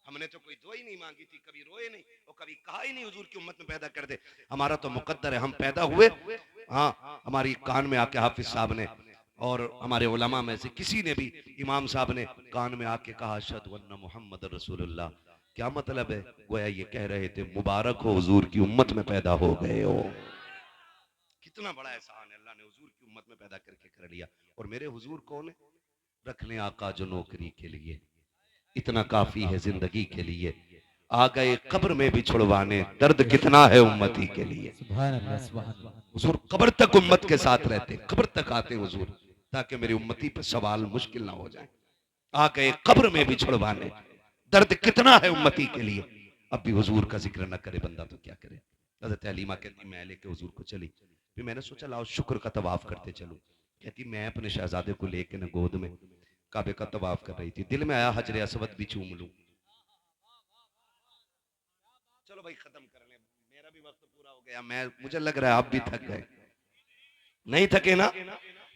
हमने तो कोई दुआ ही नहीं मांगी थी, कभी रोए नहीं और कभी कहा ही नहीं हुजूर की उम्मत में पैदा कर दे। हमारा तो मुकद्दर है, हम पैदा हुए। हाँ, हमारी कान में आके हाफिज साहब ने और हमारे उलमा में से किसी ने भी, इमाम साहब ने कान में आके कहा अशहदु अन्ना मुहम्मद रसूलुल्लाह। क्या मतलब है? गोया ये कह रहे थे मुबारक हो हुजूर की उम्मत में पैदा हो गए हो। कितना बड़ा एहसान है, अल्लाह ने हुजूर की उम्मत में पैदा करके कर लिया। और मेरे हुजूर कौन है? रख लें आका जो नौकरी के लिए, इतना काफी है जिंदगी के लिए। आ गए कब्र में भी छुड़वाने, दर्द कितना है उम्मती के लिए। हुजूर कब्र तक उम्मत के साथ रहते, कब्र तक आते हुजूर, ताकि मेरी उम्मती पर सवाल मुश्किल ना हो जाए। आ गए कब्र में भी छुड़वाने, दर्द कितना है उम्मती के लिए। अब भी हुजूर का जिक्र न करे बंदा तो क्या करे। हज़रत हलीमा कहती मैं लेके हुजूर को चली, फिर मैंने सोचा लाओ शुक्र का तवाफ करते चलो। कहती मैं अपने शहजादे को लेके न गोद में काबे का तवाफ कर रही थी, दिल में आया हजरे असवद भी चूम लूं। चलो भाई खत्म कर ले, मेरा भी वक्त पूरा हो गया। मुझे लग रहा है आप भी थक गए, नहीं थके ना?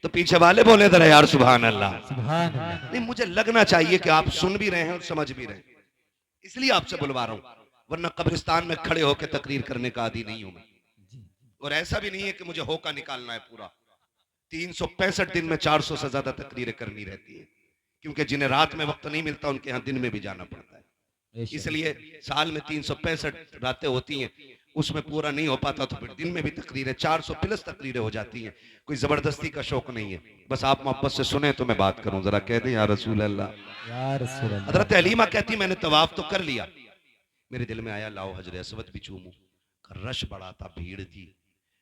तो पीछे वाले बोले जरा यार सुभान अल्लाह। नहीं, मुझे लगना चाहिए कि आप सुन भी रहे हैं और समझ भी रहे हैं, इसलिए आपसे बुलवा रहा हूं, वरना कब्रिस्तान में खड़े होकर तकरीर करने का आदी नहीं हूं मैं। और ऐसा भी नहीं है कि मुझे होका निकालना है पूरा। 365 दिन में 400 से ज्यादा तकरीरें करनी रहती है, क्योंकि जिन्हें रात में वक्त नहीं मिलता उनके यहाँ दिन में भी जाना पड़ता है। इसलिए साल में 365 रातें होती हैं, उसमें पूरा नहीं हो पाता तो फिर दिन में भी तकरीरें 400 प्लस तकरीरें हो जाती हैं। कोई जबरदस्ती का शौक नहीं है, बस आप मोहब्बत से सुने तो मैं बात करूं, जरा कह दें या रसूल अल्लाह। हजरत हलीमा कहती मैंने तवाफ तो कर लिया, मेरे दिल में आया लाओ हजर असवद भी चूमूं। रश बड़ा था, भीड़ थी,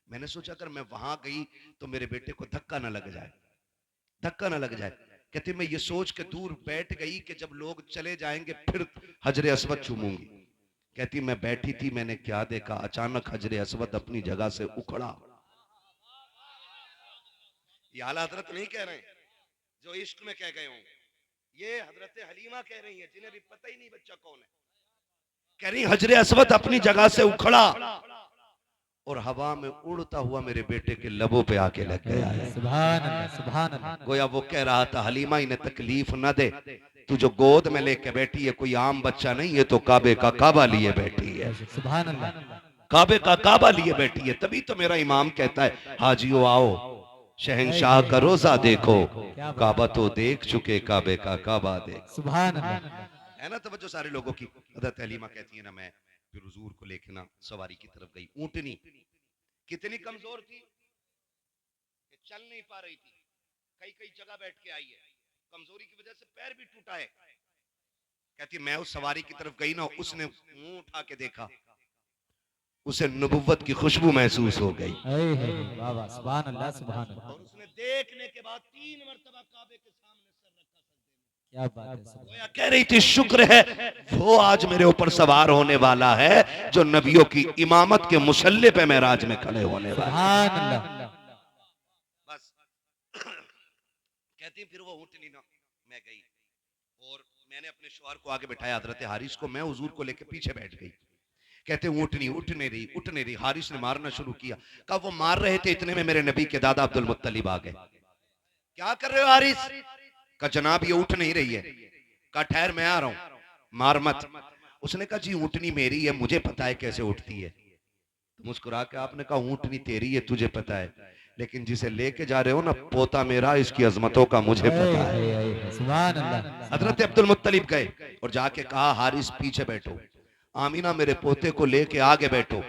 मैंने सोचा अगर मैं वहां गई तो मेरे बेटे को धक्का ना लग जाए, धक्का ना लग जाए। कहती मैं ये सोच के दूर बैठ गई कि जब लोग चले जाएंगे फिर हजरे असवद चूमूंगी। कहती मैं बैठी थी, मैंने क्या देखा, अचानक हजरे असवद अपनी जगह से उखड़ा। ये आला हजरत नहीं कह रहे जो इश्क में कह गए हों, ये हजरत हलीमा कह रही है जिन्हें भी पता ही नहीं बच्चा कौन है। कह रही हजरे असवद अपनी जगह से उखड़ा और हवा में उड़ता हुआ मेरे बेटे के लबों पे आके लग गया है। सुभान अल्लाह, सुभान अल्लाह। गोया वो कह रहा था हलीमा इन्हें तकलीफ न दे, तू जो गोद में लेके बैठी है कोई आम बच्चा नहीं है, तो काबे का काबा लिए बैठी है। सुभान अल्लाह, काबे का काबा लिए बैठी है। तभी तो मेरा इमाम कहता है हाजियो आओ शहंशाह का रोजा देखो, काबा तो देख चुके काबे का काबा देख। सुभान अल्लाह, है ना तवज्जो सारे लोगों की। हज़रत हलीमा कहती है ना, मैं फिर हुजूर को लेके ना सवारी की तरफ गई। ऊंटनी कितनी कमजोर थी कि चल नहीं पा रही थी, कई कई जगह बैठ के आई है, कमजोरी की वजह से पैर भी टूटा है। कहती मैं उस सवारी की तरफ गई ना, उसने मुंह उठा के देखा, उसे नबुव्वत की खुशबू महसूस हो गई। सुभान अल्लाह, सुभान अल्लाह। और उसने देखने के बाद 3 मरतबा काबे के सामने सर रखा, क्या बात है, सुभान गोया कह रही थी शुक्र है वो आज मेरे ऊपर सवार होने वाला है जो नबियों की इमामत के मुसल्ले पे मेराज में खड़े होने वाला है। अल्लाह। बस कहती फिर वो ऊँटनी ना मैं गई और मैंने अपने शौहर को आगे बिठाया हजरत हारिस को, मैं हुजूर को लेके पीछे बैठ गई। कहते ऊँटनी उठने रही। हारिस ने मारना शुरू किया। कब वो मार रहे थे इतने में मेरे नबी के दादा अब्दुल मुत्तलिब आ गए। क्या कर रहे हो हारिस? का जनाब ये उठ नहीं रही है। का ठहर मैं आ रहा हूं, मार मत। उसने कहा जी ऊँटनी मेरी है, मुझे पता है कैसे उठती है। तो मुस्कुरा के आपने कहा ऊँटनी तेरी है तुझे पता है, लेकिन जिसे लेके जा रहे हो ना पोता मेरा, इसकी अजमतों का मुझे पता है। सुभान अल्लाह। हजरत अब्दुल मुत्तलिब गए और जाके कहा हारिस पीछे बैठो, आमीना मेरे पोते को लेके आगे बैठो।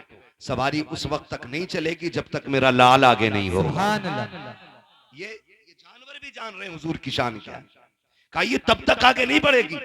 सवारी उस वक्त तक नहीं चलेगी जब तक मेरा लाल आगे नहीं होगा। सुभान अल्लाह। ये जानवर भी जान रहे हैं हुजूर की शान क्या है। कहा ये तब तक आगे नहीं बढ़ेगी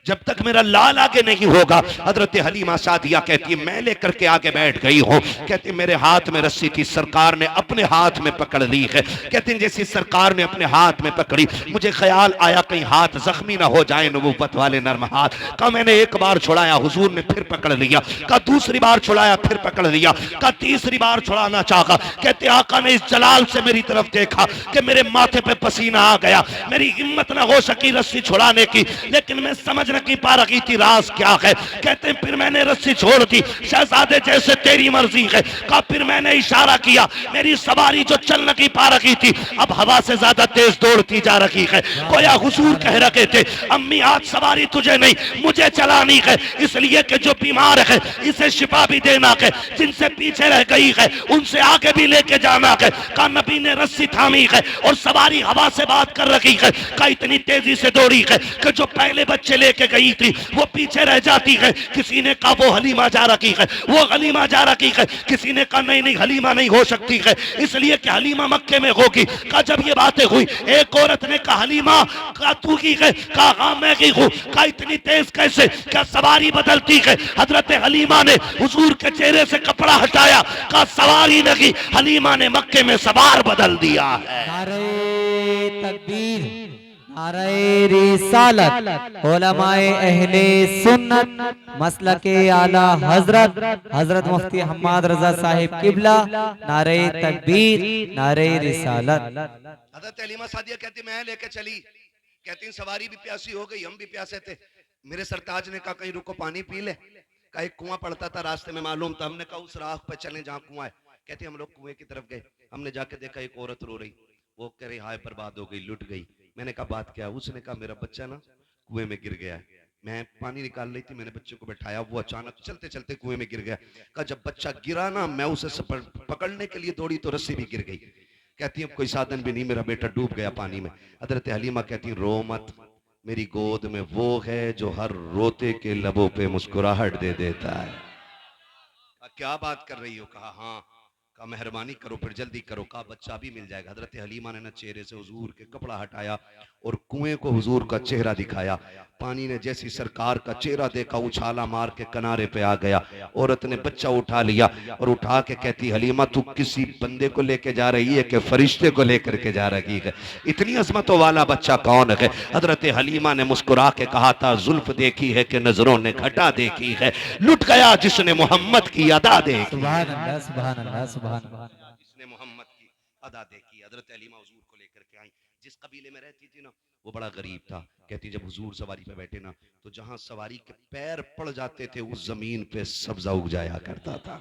जब तक मेरा लाल आगे नहीं होगा। हजरत हलीमा सादिया कहती है मैं लेकर के आगे बैठ गई हूँ। कहती मेरे हाथ में रस्सी थी, सरकार ने अपने हाथ में पकड़ ली है। कहती जैसी सरकार ने अपने हाथ में पकड़ी मुझे ख्याल आया कहीं हाथ जख्मी ना हो जाए नबूवत वाले नर्म हाथ। कहा मैंने एक बार छुड़ाया, हुजूर ने फिर पकड़ लिया। कहा दूसरी बार छुड़ाया, फिर पकड़ लिया। कहा तीसरी बार छुड़ाना चाहा। कहते आका ने इस जलाल से मेरी तरफ देखा कि मेरे माथे पे पसीना आ गया, मेरी हिम्मत ना हो सकी रस्सी छुड़ाने की, लेकिन मैं समझ नहीं पा रही थी राज क्या है। कहते हैं फिर मैंने रस्सी छोड़ दी, शहजादे जैसे तेरी मर्जी है। कहा फिर मैंने इशारा किया, मेरी सवारी जो चल नहीं पा रही थी अब हवा से ज्यादा तेज दौड़ती जा रही है। गोया हुजूर कह रहे थे अम्मी आज सवारी तुझे नहीं मुझे चलानी है, इसलिए कि जो बीमार है इसे शिफा भी देना है, जिनसे पीछे रह गई है उनसे आगे भी लेके जाना है। कहा नबी ने रस्सी थामी है और सवारी हवा से बात कर रही है। कहा इतनी तेजी से दौड़ी है कि जो पहले बच्चे लेके गई थी वो पीछे रह जाती है। किसी ने कहा वो हलीमा जा रही है, वो हलीमा जा रही है। किसी ने कहा नहीं नहीं हलीमा नहीं हो सकती है, इसलिए कि हलीमा मक्के में होगी। कहा जब ये बातें हुई एक औरत ने कहा हलीमा का तू की है? कहा हाँ मैं की हूँ। कहा इतनी तेज कैसे? क्या सवारी बदलती है? हजरत हलीमा ने हुजूर के चेहरे से कपड़ा हटाया। कहा सवारी नहीं, हलीमा ने मक्के में सवार बदल दिया है। नारे तकबीर, नारे रिसालत, उलमाए अहले सुन्नत, मसलके आला हजरत हजरत मुफ्ती हम्माद रजा साहिब किबला, नारे तकबीर, नारे रिसालत। हजरत हलीमा सादिया कहती मैं लेके चली। कहती सवारी भी प्यासी हो गई, हम भी प्यासे थे। मेरे सरताज ने कहा कहीं रुको पानी पी ले। का एक कुआं पड़ता था रास्ते में मालूम था। हमने कहा उस राह पे चलें जहाँ कुआं है। कहती हम लोग कुएं की तरफ गए, हमने जाके देखा एक औरत रो रही। वो कह रही हाय बर्बाद हो गई, लुट गई। मैंने कहा बात क्या? उसने कहा मेरा बच्चा ना कुएं में गिर गया है, मैं पानी निकाल रही थी, मैंने बच्चे को बैठाया, वो अचानक चलते चलते कुएं में गिर गया। कहा जब बच्चा गिरा ना मैं उसे पकड़ने के लिए दौड़ी तो रस्सी भी गिर गई। कहती है अब कोई साधन भी नहीं, मेरा बेटा डूब गया पानी में। हजरत हलीमा कहती रो मत, मेरी गोद में वो है जो हर रोते के लबों पे मुस्कुराहट दे देता है। क्या बात कर रही हो? कहा हाँ। कहा मेहरबानी करो फिर जल्दी करो। कहा बच्चा भी मिल जाएगा। हजरत हलीमा ने ना चेहरे से हुजूर के कपड़ा हटाया और कुएं को हुजूर का चेहरा दिखाया। पानी ने जैसी सरकार का चेहरा देखा उछाला मार के किनारे पे आ गया। औरत ने बच्चा उठा लिया और उठा के कहती हलीमा तू किसी बंदे को लेके जा रही है कि फरिश्ते को लेकर के जा रही है? इतनी अजमतों वाला बच्चा कौन है? हजरत हलीमा ने मुस्कुरा के कहा था जुल्फ देखी है कि नजरों ने घटा देखी है, लुट गया जिसने मोहम्मद की अदा देखी। सुभान अल्लाह, सुभान अल्लाह, सुभान अल्लाह। जिसने मोहम्मद की अदा देखी। हजरत हलीमा हुजूर को लेकर के आई। जिस कबीले में रहती थी ना वो बड़ा गरीब था। कहती जब हुजूर सवारी पे बैठे ना तो जहां सवारी के पैर पड़ जाते थे उस जमीन पे सब्जा उग जाया करता था।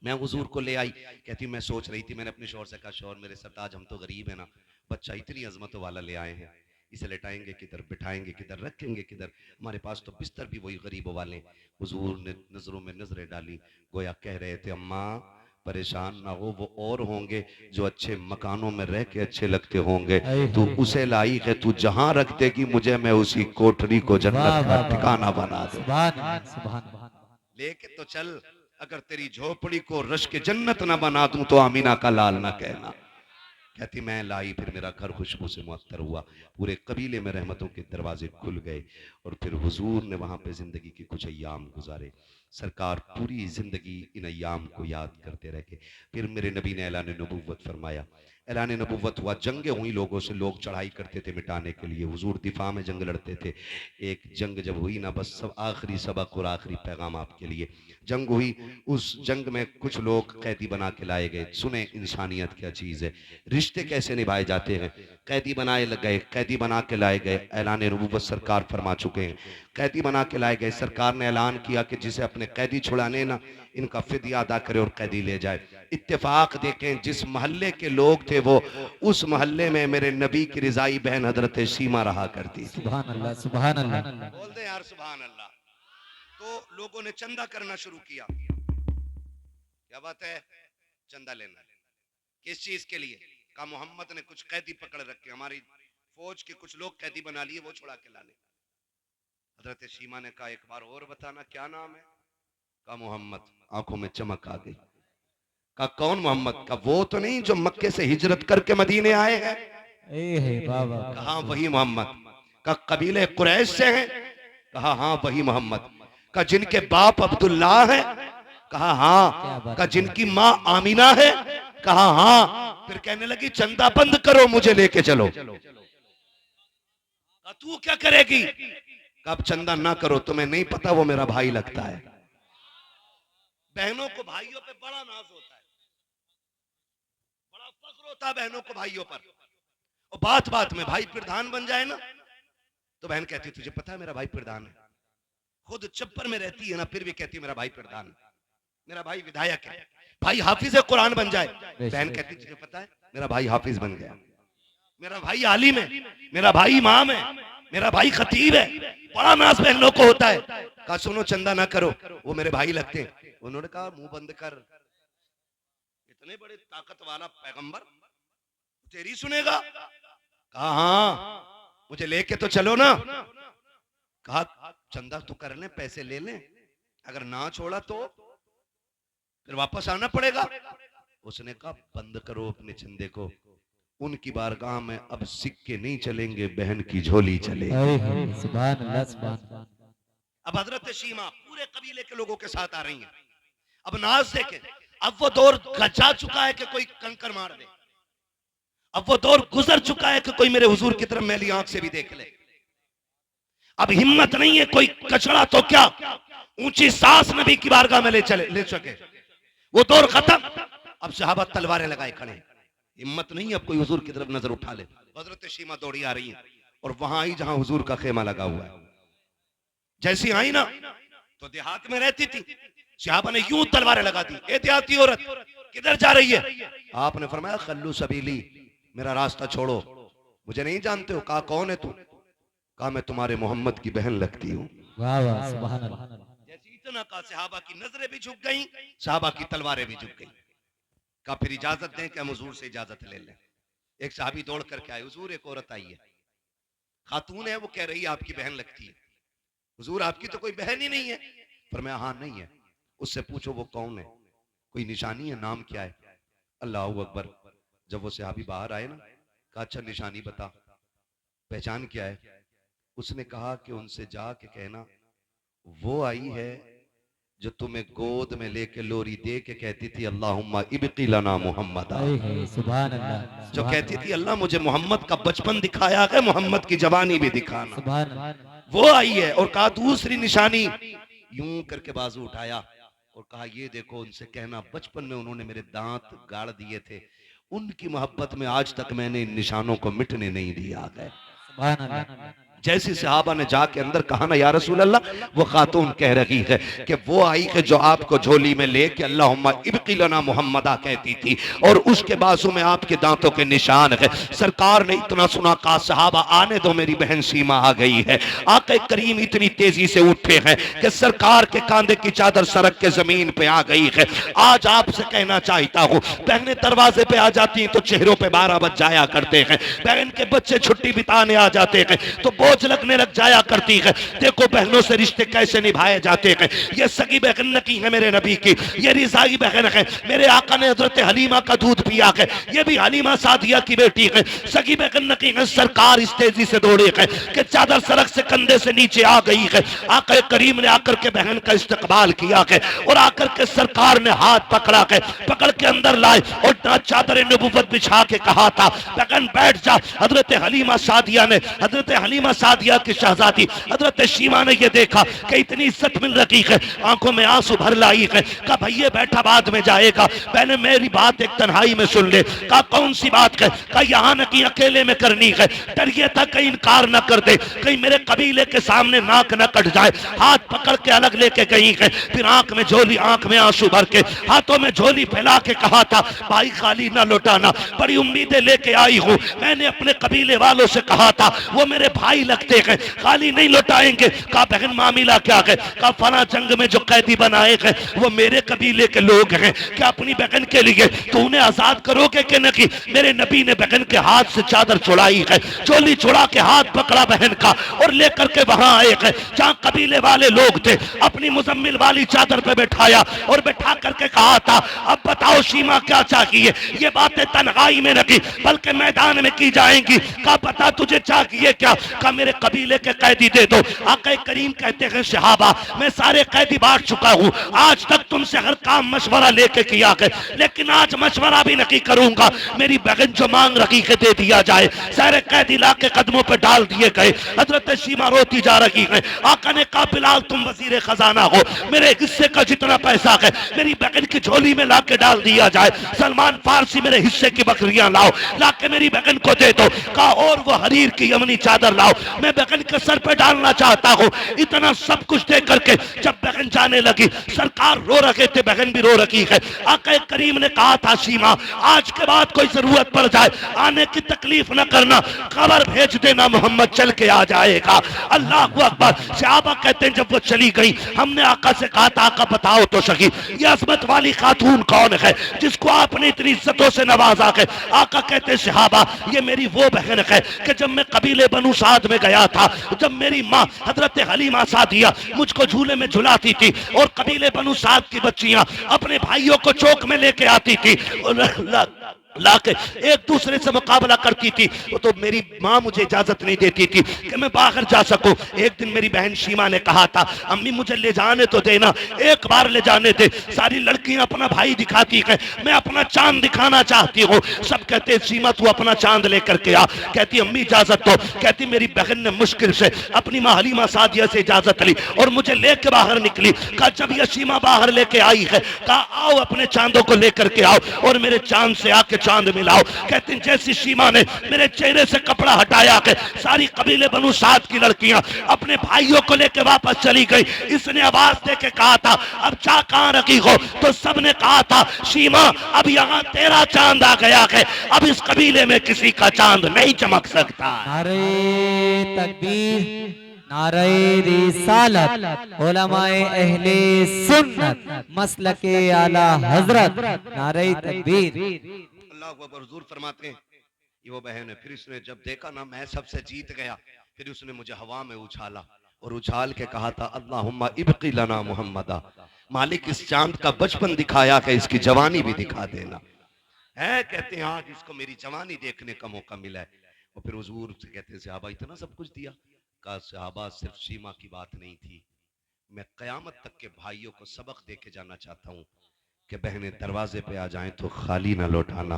मैं हुजूर को ले आई। कहती मैं सोच रही थी, मैंने अपने शौहर से कहा शौहर मेरे सरताज हम तो गरीब है ना, बच्चा इतनी अजमतों वाला ले आए हैं, इसे लेटाएंगे किधर, बिठाएंगे किधर, रखेंगे किधर? हमारे पास तो बिस्तर भी वही गरीबों वाले। हुजूर ने नजरों में नजरें डाली, गोया कह रहे थे अम्मा परेशान ना हो, वो और होंगे जो अच्छे मकानों में रह के अच्छे लगते होंगे, तू उसे लाई है, तू जहां रख देगी मुझे मैं उसी कोठरी को जन्नत का ठिकाना बना दूं। लेके तो चल, अगर तेरी झोपड़ी को रश के जन्नत ना बना दूं तो आमीना का लाल ना कहना। कहती मैं लाई, फिर मेरा घर खुशबू से मुअत्तर हुआ, पूरे कबीले में रहमतों के दरवाजे खुल गए और फिर हुजूर ने वहाँ पे ज़िंदगी के कुछ अय्याम गुजारे। सरकार पूरी ज़िंदगी इन अय्याम को याद करते रह गए। फिर मेरे नबी ने ऐलान नबूवत फरमाया। ऐलान नबूवत हुआ, जंगें हुई लोगों से, लोग चढ़ाई करते थे मिटाने के लिए, हुजूर दिफा में जंग लड़ते थे। एक जंग जब हुई ना, बस सब आखिरी सबक और आखिरी पैगाम आपके लिए। जंग हुई, उस जंग में कुछ लोग कैदी बना के लाए गए। सुने इंसानियत क्या चीज़ है, रिश्ते कैसे निभाए जाते हैं। कैदी बनाए गए, कैदी बना के लाए गए। ऐलान नबूवत सरकार फरमा चुके हैं, कैदी बना के लाए गए। सरकार ने ऐलान किया कि जिसे अपने कैदी छुड़ाने ना, इनका फिदिया अदा करे और कैदी ले जाए। इत्तेफाक देखें, जिस मोहल्ले के लोग थे वो उस मोहल्ले में मेरे नबी की रिजाई बहन हजरत सीमा रहा करती थी। सुभान अल्लाह, सुभान अल्लाह। बोल दे यार सुभान अल्लाह। तो लोगों ने चंदा करना शुरू किया। क्या बात है, चंदा लेना। किस चीज के लिए? कहा मोहम्मद ने कुछ कैदी पकड़ रखे, हमारी फौज के कुछ लोग कैदी बना लिए, वो छुड़ा के लाने। हजरत सीमा ने कहा एक बार और बताना क्या नाम है? कहा मोहम्मद। आंखों में चमक आ गई। कहा कौन मोहम्मद? का वो तो नहीं जो मक्के से हिजरत करके मदीने आए हैं? बाबा। कहा वही मोहम्मद। का कबीले कुरैश से हैं? कहा हाँ वही मोहम्मद। का जिनके बाप अब्दुल्ला है? कहा हाँ। का जिनकी माँ आमीना है? कहा हाँ। फिर कहने लगी चंदा बंद करो, मुझे लेके चलो। तू क्या करेगी? अब चंदा ना करो, तुम्हें नहीं पता वो मेरा भाई लगता है। बहनों को भाइयों पे बड़ा नाज होता है, बड़ा फख्र होता है बहनों को भाइयों पर। और बात बात में भाई प्रधान बन जाए ना, तो बहन कहती तुझे पता है मेरा भाई प्रधान है। खुद चप्पर में रहती है ना, फिर भी कहती है मेरा भाई प्रधान है, मेरा भाई विधायक है। भाई हाफिज कुरान बन जाए, बहन कहती तुझे पता है मेरा भाई हाफिज बन गया, मेरा भाई आलिम है, मेरा भाई इमाम है, मेरा भाई खतीब है। बड़ा नाज बहनों को होता है। कहा सुनो चंदा ना करो, वो मेरे भाई लगते हैं। उन्होंने कहा मुंह बंद कर, इतने बड़े ताकत वाला पैगंबर तेरी सुनेगा? कहा हाँ, मुझे लेके तो चलो ना। कहा चंदा तो कर ले, पैसे ले ले, अगर ना छोड़ा तो फिर वापस आना पड़ेगा। उसने कहा बंद करो अपने चंदे को, उनकी बारगाह में अब सिक्के नहीं चलेंगे, बहन की झोली चलेगी। सुभान अल्लाह, सुभान अल्लाह। अब हजरत शीमा पूरे कबीले के लोगों के साथ आ रही हैं। अब नाज देखें, अब वो दौर जा चुका है कि कोई कंकर मार दे। अब वो दौर गुजर चुका है कि कोई मेरे हुजूर की तरफ मैली आंख से भी देख ले। अब हिम्मत नहीं है कोई कचड़ा तो क्या ऊंची सांस नबी की बारगाह में ले सके। वो दौर खत्म। अब सहाबा तलवारें लगाए खड़े, हिम्मत नहीं अब कोई हुजूर की तरफ नजर उठा ले। हजरत शीमा दौड़ी आ रही है और वहां आई जहां हुजूर का खेमा लगा हुआ है। जैसी आई ना तो देहात में रहती थी, सहाबा ने यूं तलवारें लगा दी, ए देहाती औरत किधर जा रही है? आपने फरमाया खल्लू सबीली, मेरा रास्ता छोड़ो, मुझे नहीं जानते हो। कहा कौन है तू? कहा मैं तुम्हारे मोहम्मद की बहन लगती हूँ। वाह वाह, सुभान अल्लाह। जैसे इतना कहा सहाबा की नजरें भी झुक गई, सहाबा की तलवारें भी झुक गई। कहा फिर इजाजत दें कि हम हुजूर से इजाजत ले लें। एक साहबी दौड़ करके आए, हुजूर एक औरत आई है, खातून है, वो कह रही है आपकी बहन लगती है। हुजूर आपकी तो कोई बहन ही नहीं है। फरमाया हाँ नहीं है। उससे पूछो वो कौन है, कोई निशानी है, नाम क्या है? अल्लाह अकबर। जब वो सहाबी बाहर आए ना, कहा अच्छा निशानी बता, पहचान क्या है? उसने कहा कि उनसे जाके कहना वो आई है जो तुम्हें गोद में लेके लोरी दे के कहती थी अल्लाहुम्मा इब्की लना मोहम्मद। सुभान अल्लाह। जो कहती थी अल्लाह मुझे मोहम्मद का बचपन दिखाया है, मोहम्मद की जवानी भी दिखाना। सुभान अल्लाह। वो आई है। और कहा दूसरी निशानी, यूं करके बाजू उठाया और कहा ये देखो, उनसे कहना बचपन में उन्होंने मेरे दांत गाड़ दिए थे, उनकी मोहब्बत में आज तक मैंने इन निशानों को मिटने नहीं दिया है। सुभान अल्लाह। जैसी सहाबा ने जाके अंदर कहा ना या रसूल अल्लाह, वो खातून कह रही है कि वो आई है जो आपको झोली में लेके अल्लाहुम्मा इब्की लना मोहम्मदा कहती थी, और उसके बाजू में आपके दांतों के निशान है। सरकार ने इतना सुना, कहा सहाबा आने दो, मेरी बहन सीमा आ गई है। आके करीम इतनी तेजी से उठे हैं कि सरकार के कांधे की चादर सरक के जमीन पे आ गई है। आज आपसे कहना चाहता हूँ, बहनें दरवाजे पे आ जाती हैं तो चेहरों पे 12 बज जाया करते हैं, बहन के बच्चे छुट्टी बिताने आ जाते हैं तो सोच लगने लग जाया करती है। देखो बहनों से रिश्ते कैसे निभाए जाते हैं। ये सगी बहन नकी है मेरे नबी की, ये रिजाई बहन है। मेरे आका ने हजरत हलीमा का दूध पिया है, ये भी हलीमा सादिया की बेटी है। सगी बहन नकी है। सरकार इस तेजी से दौड़े है कि चादर सड़क से कंधे से नीचे आ गई है। आका करीम ने आकर के बहन का इस्तकबाल किया है और आकर के सरकार ने हाथ पकड़ा है, पकड़ के अंदर लाए और चादर नबुव्वत बिछा के कहा था बहन बैठ जा। हजरत हलीमा सादिया ने, हजरत हलीमा सादिया की शहजादी हजरत शीमा ने ये देखा कि इतनी इज्जत मिल रही है, आंखों में आंसू भर लाई है। कहा भैया बैठा बाद में जाएगा, पहले मेरी बात एक तन्हाई में सुन ले। कहा कौन सी बात है? कहा यहाँ न की अकेले में करनी है। डर ये था कहीं इनकार न कर दे, कहीं मेरे कबीले के सामने नाक न कट जाए। हाथ पकड़ के अलग लेके गई है, फिर आंख में झोली, आंख में आंसू भर के, हाथों में झोली फैला के कहा था भाई खाली ना लौटाना, बड़ी उम्मीदें लेके आई हूँ। मैंने अपने कबीले वालों से कहा था, वो मेरे भाई लगते हैं, खाली नहीं लौटाएंगे। कहा बहन मामला क्या है? कहा फला जंग में जो कैदी बनाए हैं वो मेरे कबीले के लोग हैं, क्या अपनी बहन के लिए तो उन्हें आजाद करोगे कि नहीं? मेरे नबी ने बहन के हाथ से चादर छुड़ाई है, चोली छुड़ा के हाथ पकड़ा बहन का और लेकर के वहां आए हैं जहां कबीले वाले लोग थे। अपनी मुजम्मिल वाली चादर पे बैठाया और बैठा करके कहा था अब बताओ शीमा क्या चाहिए? ये बातें तन्हाई में नहीं बल्कि मैदान में की जाएंगी। कहा पता तुझे चाहिए क्या? कहा मेरे कबीले के कैदी दे दो। आका करीम कहते हैं सहाबा मैं सारे कैदी बांट चुका हूँ, आज तक तुमसे हर काम मशवरा लेके किया है, लेकिन आज मशवरा भी नहीं करूंगा। मेरी बहन जो मांग रही है दे दिया जाए। सारे कैदी ला के कदमों पर डाल दिए गए। हजरत शीमा रोती जा रही है। आका ने कहा बिलाल तुम वजीर खजाना हो, मेरे हिस्से का जितना पैसा है मेरी बहन की झोली में ला के डाल दिया जाए। सलमान फारसी मेरे हिस्से की बकरियां लाओ, ला के मेरी बहन को दे दो। कहा और वो हरीर की यमनी चादर लाओ, मैं बहन के सर पे डालना चाहता हूँ। इतना सब कुछ दे करके जब बहन जाने लगी, सरकार रो रहे थे, बहन भी रो रही है। आका करीम ने कहा था शीमा आज के बाद कोई जरूरत पड़ जाए आने की तकलीफ न करना, खबर भेज देना मोहम्मद चल के आ जाएगा। अल्लाह अकबर। सहाबा कहते हैं जब वो चली गई हमने आका से कहा था आका बताओ तो सही ये अजमत वाली खातून कौन है जिसको आपने इतनी इज्जतों से नवाजा है? आका कहते सहाबा ये मेरी वो बहन है कि जब मैं कबीले बनु साद में गया था, जब मेरी माँ हजरत हलीमा सादिया मुझको झूले में झुलाती थी और कबीले बनु साद की बच्चियां अपने भाइयों को चौक में लेके आती थी और लाके एक दूसरे से मुकाबला करती थी, तो मेरी माँ मुझे इजाजत नहीं देती थी कि मैं बाहर जा सकूं। एक दिन मेरी बहन शीमा ने कहा था अम्मी मुझे ले जाने तो देना, एक बार ले जाने दे। सारी लड़कियां अपना भाई दिखाती है, मैं अपना चांद दिखाना चाहती हूँ। सब कहते शीमा तू अपना चांद लेकर के आ। कहती अम्मी इजाजत दो। कहती मेरी बहन ने मुश्किल से अपनी माँ हलीमा सादिया से इजाजत ली और मुझे लेके बाहर निकली। कहा जब यह शीमा बाहर लेके आई है कहा आओ अपने चांदों को लेकर के आओ और मेरे चांद से आके चांद मिलाओ। कहते हैं जैसी शीमा ने मेरे चेहरे से कपड़ा हटाया के सारी कबीले बनु साद की लड़कियां अपने भाइयों को लेकर वापस चली गई। इसने आवाज दे के कहा था अब चा कहां रखी हो? तो सबने कहा था शीमा अब यहाँ तेरा चांद आ गया है, अब इस कबीले में किसी का चांद नहीं चमक सकता। नारे तकबीर, नारे रिसालत, उलमाए अहले सुन्नत, मसलके आला हजरत, नारे तकबीर। अल्लाह अकबर। हुजूर फरमाते हैं ये वो बहन है। फिर इसने जब देखा ना मैं सबसे जीत गया, फिर उसने मुझे हवा में उछाला और उछाल के कहा था अल्लाहुम्मा इब्की लना मुहम्मदा, मालिक इस चांद का बचपन दिखाया कि इसकी जवानी भी दिखा देना है। कहते हैं आज इसको मेरी जवानी देखने का मौका मिला है। और फिर हुजूर से कहते हैं सहाबा इतना सब कुछ दिया? कहा सहाबा सिर्फ शीमा की बात नहीं थी, मैं कयामत तक के भाइयों को सबक दे के जाना चाहता हूँ कि बहनें दरवाजे पे आ जाएं तो खाली ना लौटाना,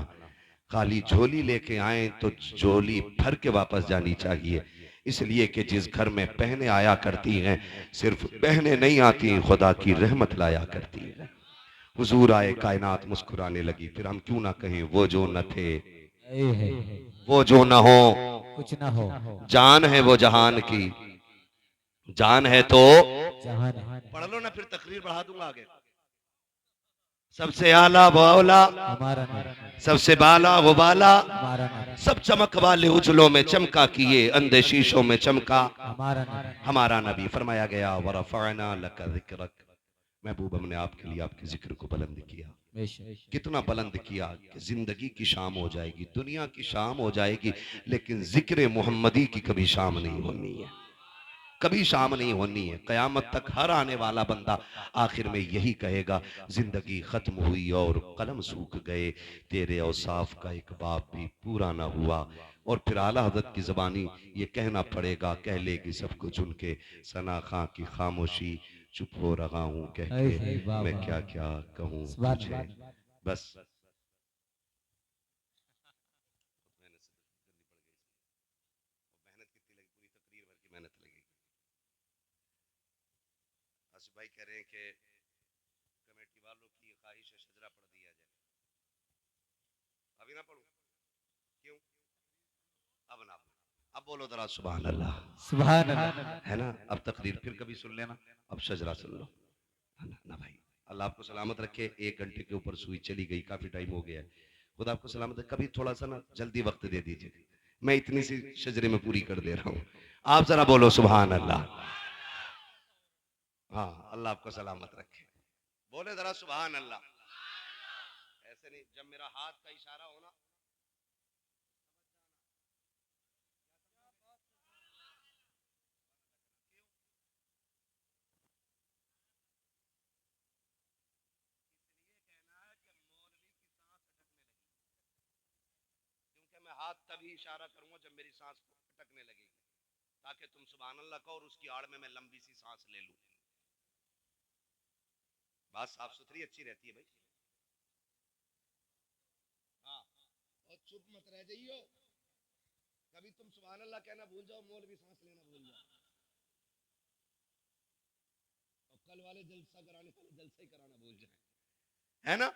खाली झोली लेके आए तो झोली भर के वापस जानी चाहिए। इसलिए कि जिस घर में बहनें आया करती हैं सिर्फ बहनें नहीं आती, खुदा की रहमत लाया करती है। हुजूर आए, कायनात मुस्कुराने लगी। फिर हम क्यों ना कहें वो जो न थे वो जो न हो कुछ ना हो, जान है वो जहान की, जान है तो जहान। पढ़ लो ना फिर तकरीर बढ़ा दूंगा आगे। सबसे आला वो औला, हमारा नूर, सबसे बाला वो बाला, हमारा नूर, सब चमक वाले उजलों में चमका किए, अंधे शीशों में चमका हमारा नूर। हमारा नबी। फरमाया गया वरफ़अना लका ज़िक्रक, महबूब हमने आपके लिए आपके जिक्र को बुलंद किया, बेशक कितना बुलंद किया कि जिंदगी की शाम हो जाएगी, दुनिया की शाम हो जाएगी, लेकिन जिक्र मोहम्मदी की कभी शाम नहीं होनी है, कभी शाम नहीं होनी है। कयामत तक हर आने वाला बंदा आखिर में यही कहेगा, जिंदगी खत्म हुई और कलम सूख गए, तेरे औसाफ का एक बाब भी पूरा ना हुआ। और फिर आला हज़रत की ज़बानी ये कहना पड़ेगा, कह लेगी सब कुछ उनके, सना खां की खामोशी, चुप हो रहा हूँ कह है के, वाह मैं वाह क्या क्या कहूँ सुभान तुझे। अल्लाह बस मेहनत लगी। आसिफ भाई कह रहे हैं कि कमेटी वालों की ख्वाहिश है शजरा पढ़ दिया जाए, अभी ना पढ़ूं? क्यों? अब ना, अब बोलो जरा सुभान अल्लाह, सुभान अल्लाह है ना। अब तकरीर फिर कभी सुन लेना, अब शजरा सुन लो, है ना। ना भाई, अल्लाह आपको सलामत रखे। 1 घंटे के ऊपर सुई चली गई, काफी टाइम हो गया है। खुदा आपको सलामत रखे। कभी थोड़ा सा ना जल्दी वक्त दे दीजिए, मैं इतनी सी शजरे में पूरी कर दे रहा हूँ। आप जरा बोलो सुभान अल्लाह। हाँ, अल्लाह आपको सलामत रखे। बोले जरा सुभान अल्लाह। ऐसे नहीं, जब मेरा हाथ का इशारा हो ना, क्योंकि मैं हाथ तभी इशारा करूंगा जब मेरी सांस अटकने लगेगी, ताकि तुम सुभान अल्लाह कहो और उसकी आड़ में मैं लंबी सी सांस ले लूं। बात साफ सुथरी अच्छी रहती है भाई। हाँ, और चुप मत रह जाइयो, कभी तुम सुभान अल्लाह कहना भूल जाओ, मौलवी सांस लेना भूल जाओ, और कल वाले जलसा कराने वाले जलसा ही कराना भूल जाए, है ना।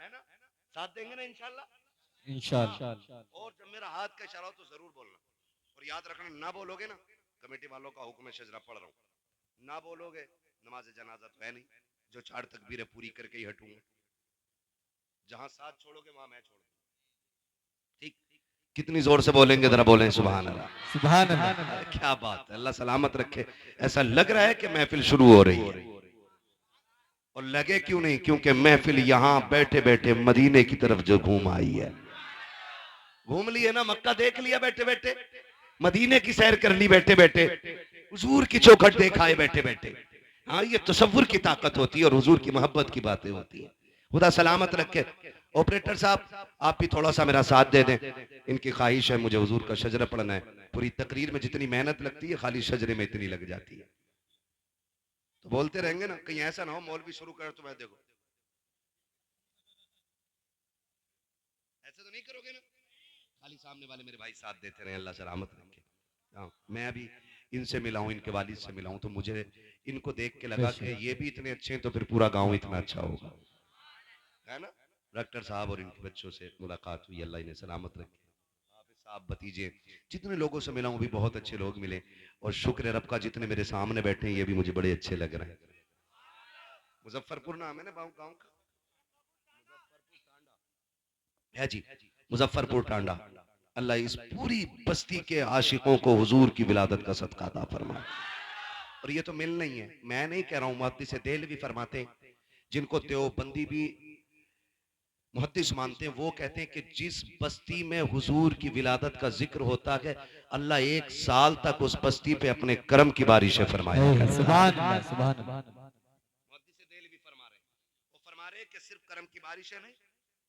साथ देंगे ना इंशाल्लाह। इंशाअल्लाह और जब मेरा हाथ का इशारा हो तो जरूर बोलना, और याद रखना, ना बोलोगे ना, कमेटी वालों का हुक्म है शजरा पढ़ रहा हूँ, ना बोलोगे नमाज जनाजा तो है नहीं, जो 4 तकबीरें पूरी करके ही हटूंगा। जहां साथ छोड़ोगे वहां मैं छोड़ दूंगा। ठीक, कितनी जोर से बोलेंगे जरा बोलें सुभान अल्लाह। सुभान अल्लाह अरे क्या बात है, अल्लाह सलामत रखे। ऐसा लग रहा है कि महफिल शुरू हो रही है, और लगे क्यों नहीं, क्योंकि महफिल यहां बैठे बैठे मदीने की तरफ जो घूम आई है। घूम लिए ना, मक्का देख लिया बैठे बैठे, मदीने की सैर कर ली बैठे बैठे, हुजूर की चौखट देखा है बैठे बैठे। हाँ, ये तसव्वुर की ताकत होती है और हुजूर की मोहब्बत की बातें होती है। खुदा सलामत रखे। ऑपरेटर साहब, आप भी थोड़ा सा मेरा साथ दे दें, इनकी ख्वाहिश है मुझे हुजूर का शजरा पढ़ना है। पूरी तकरीर में जितनी मेहनत लगती है, खाली शजरे में इतनी लग जाती है। तो बोलते रहेंगे ना, कहीं ऐसा ना हो मौलवी शुरू कर तो मैं देखो, ऐसे तो नहीं करोगे ना। खाली सामने वाले मेरे भाई साथ देते रहे, अल्लाह सलामत रखे। हाँ, मैं अभी इनसे मिला हूँ, इनके वालिद से मिला हूँ, तो मुझे इनको देख के लगा कि ये भी इतने अच्छे हैं तो फिर पूरा गांव इतना अच्छा होगा, है ना। डॉक्टर साहब और इनके बच्चों से मुलाकात हुई, अल्लाह इन्हें सलामत रखे। हाफिज साहब, भतीजे, जितने लोगों से मिला हूँ भी बहुत अच्छे लोग मिले, और शुक्र है रब का जितने मेरे सामने बैठे हैं ये भी मुझे बड़े अच्छे लग रहे हैं। मुजफ्फरपुर नाम है ना गाँव का, है जी, मुजफ्फरपुर टांडा। अल्लाह इस पूरी बस्ती के आशिकों को हुजूर की विलादत का सदका अता फरमाए। और ये तो मिल नहीं है, मैं नहीं कह रहा हूँ, मुहद्दिस देल भी फरमाते हैं, जिनको देवबंदी भी मुहद्दिस मानते हैं, वो कहते हैं कि जिस बस्ती में हुजूर की विलादत का जिक्र होता है, अल्लाह 1 साल तक उस बस्ती पे अपने करम की बारिशें फरमाया करता है। सुभान अल्लाह सुभान अल्लाह मुहद्दिस देल भी फरमा रहे हैं, वो फरमा रहे हैं कि सिर्फ करम की बारिशें नहीं,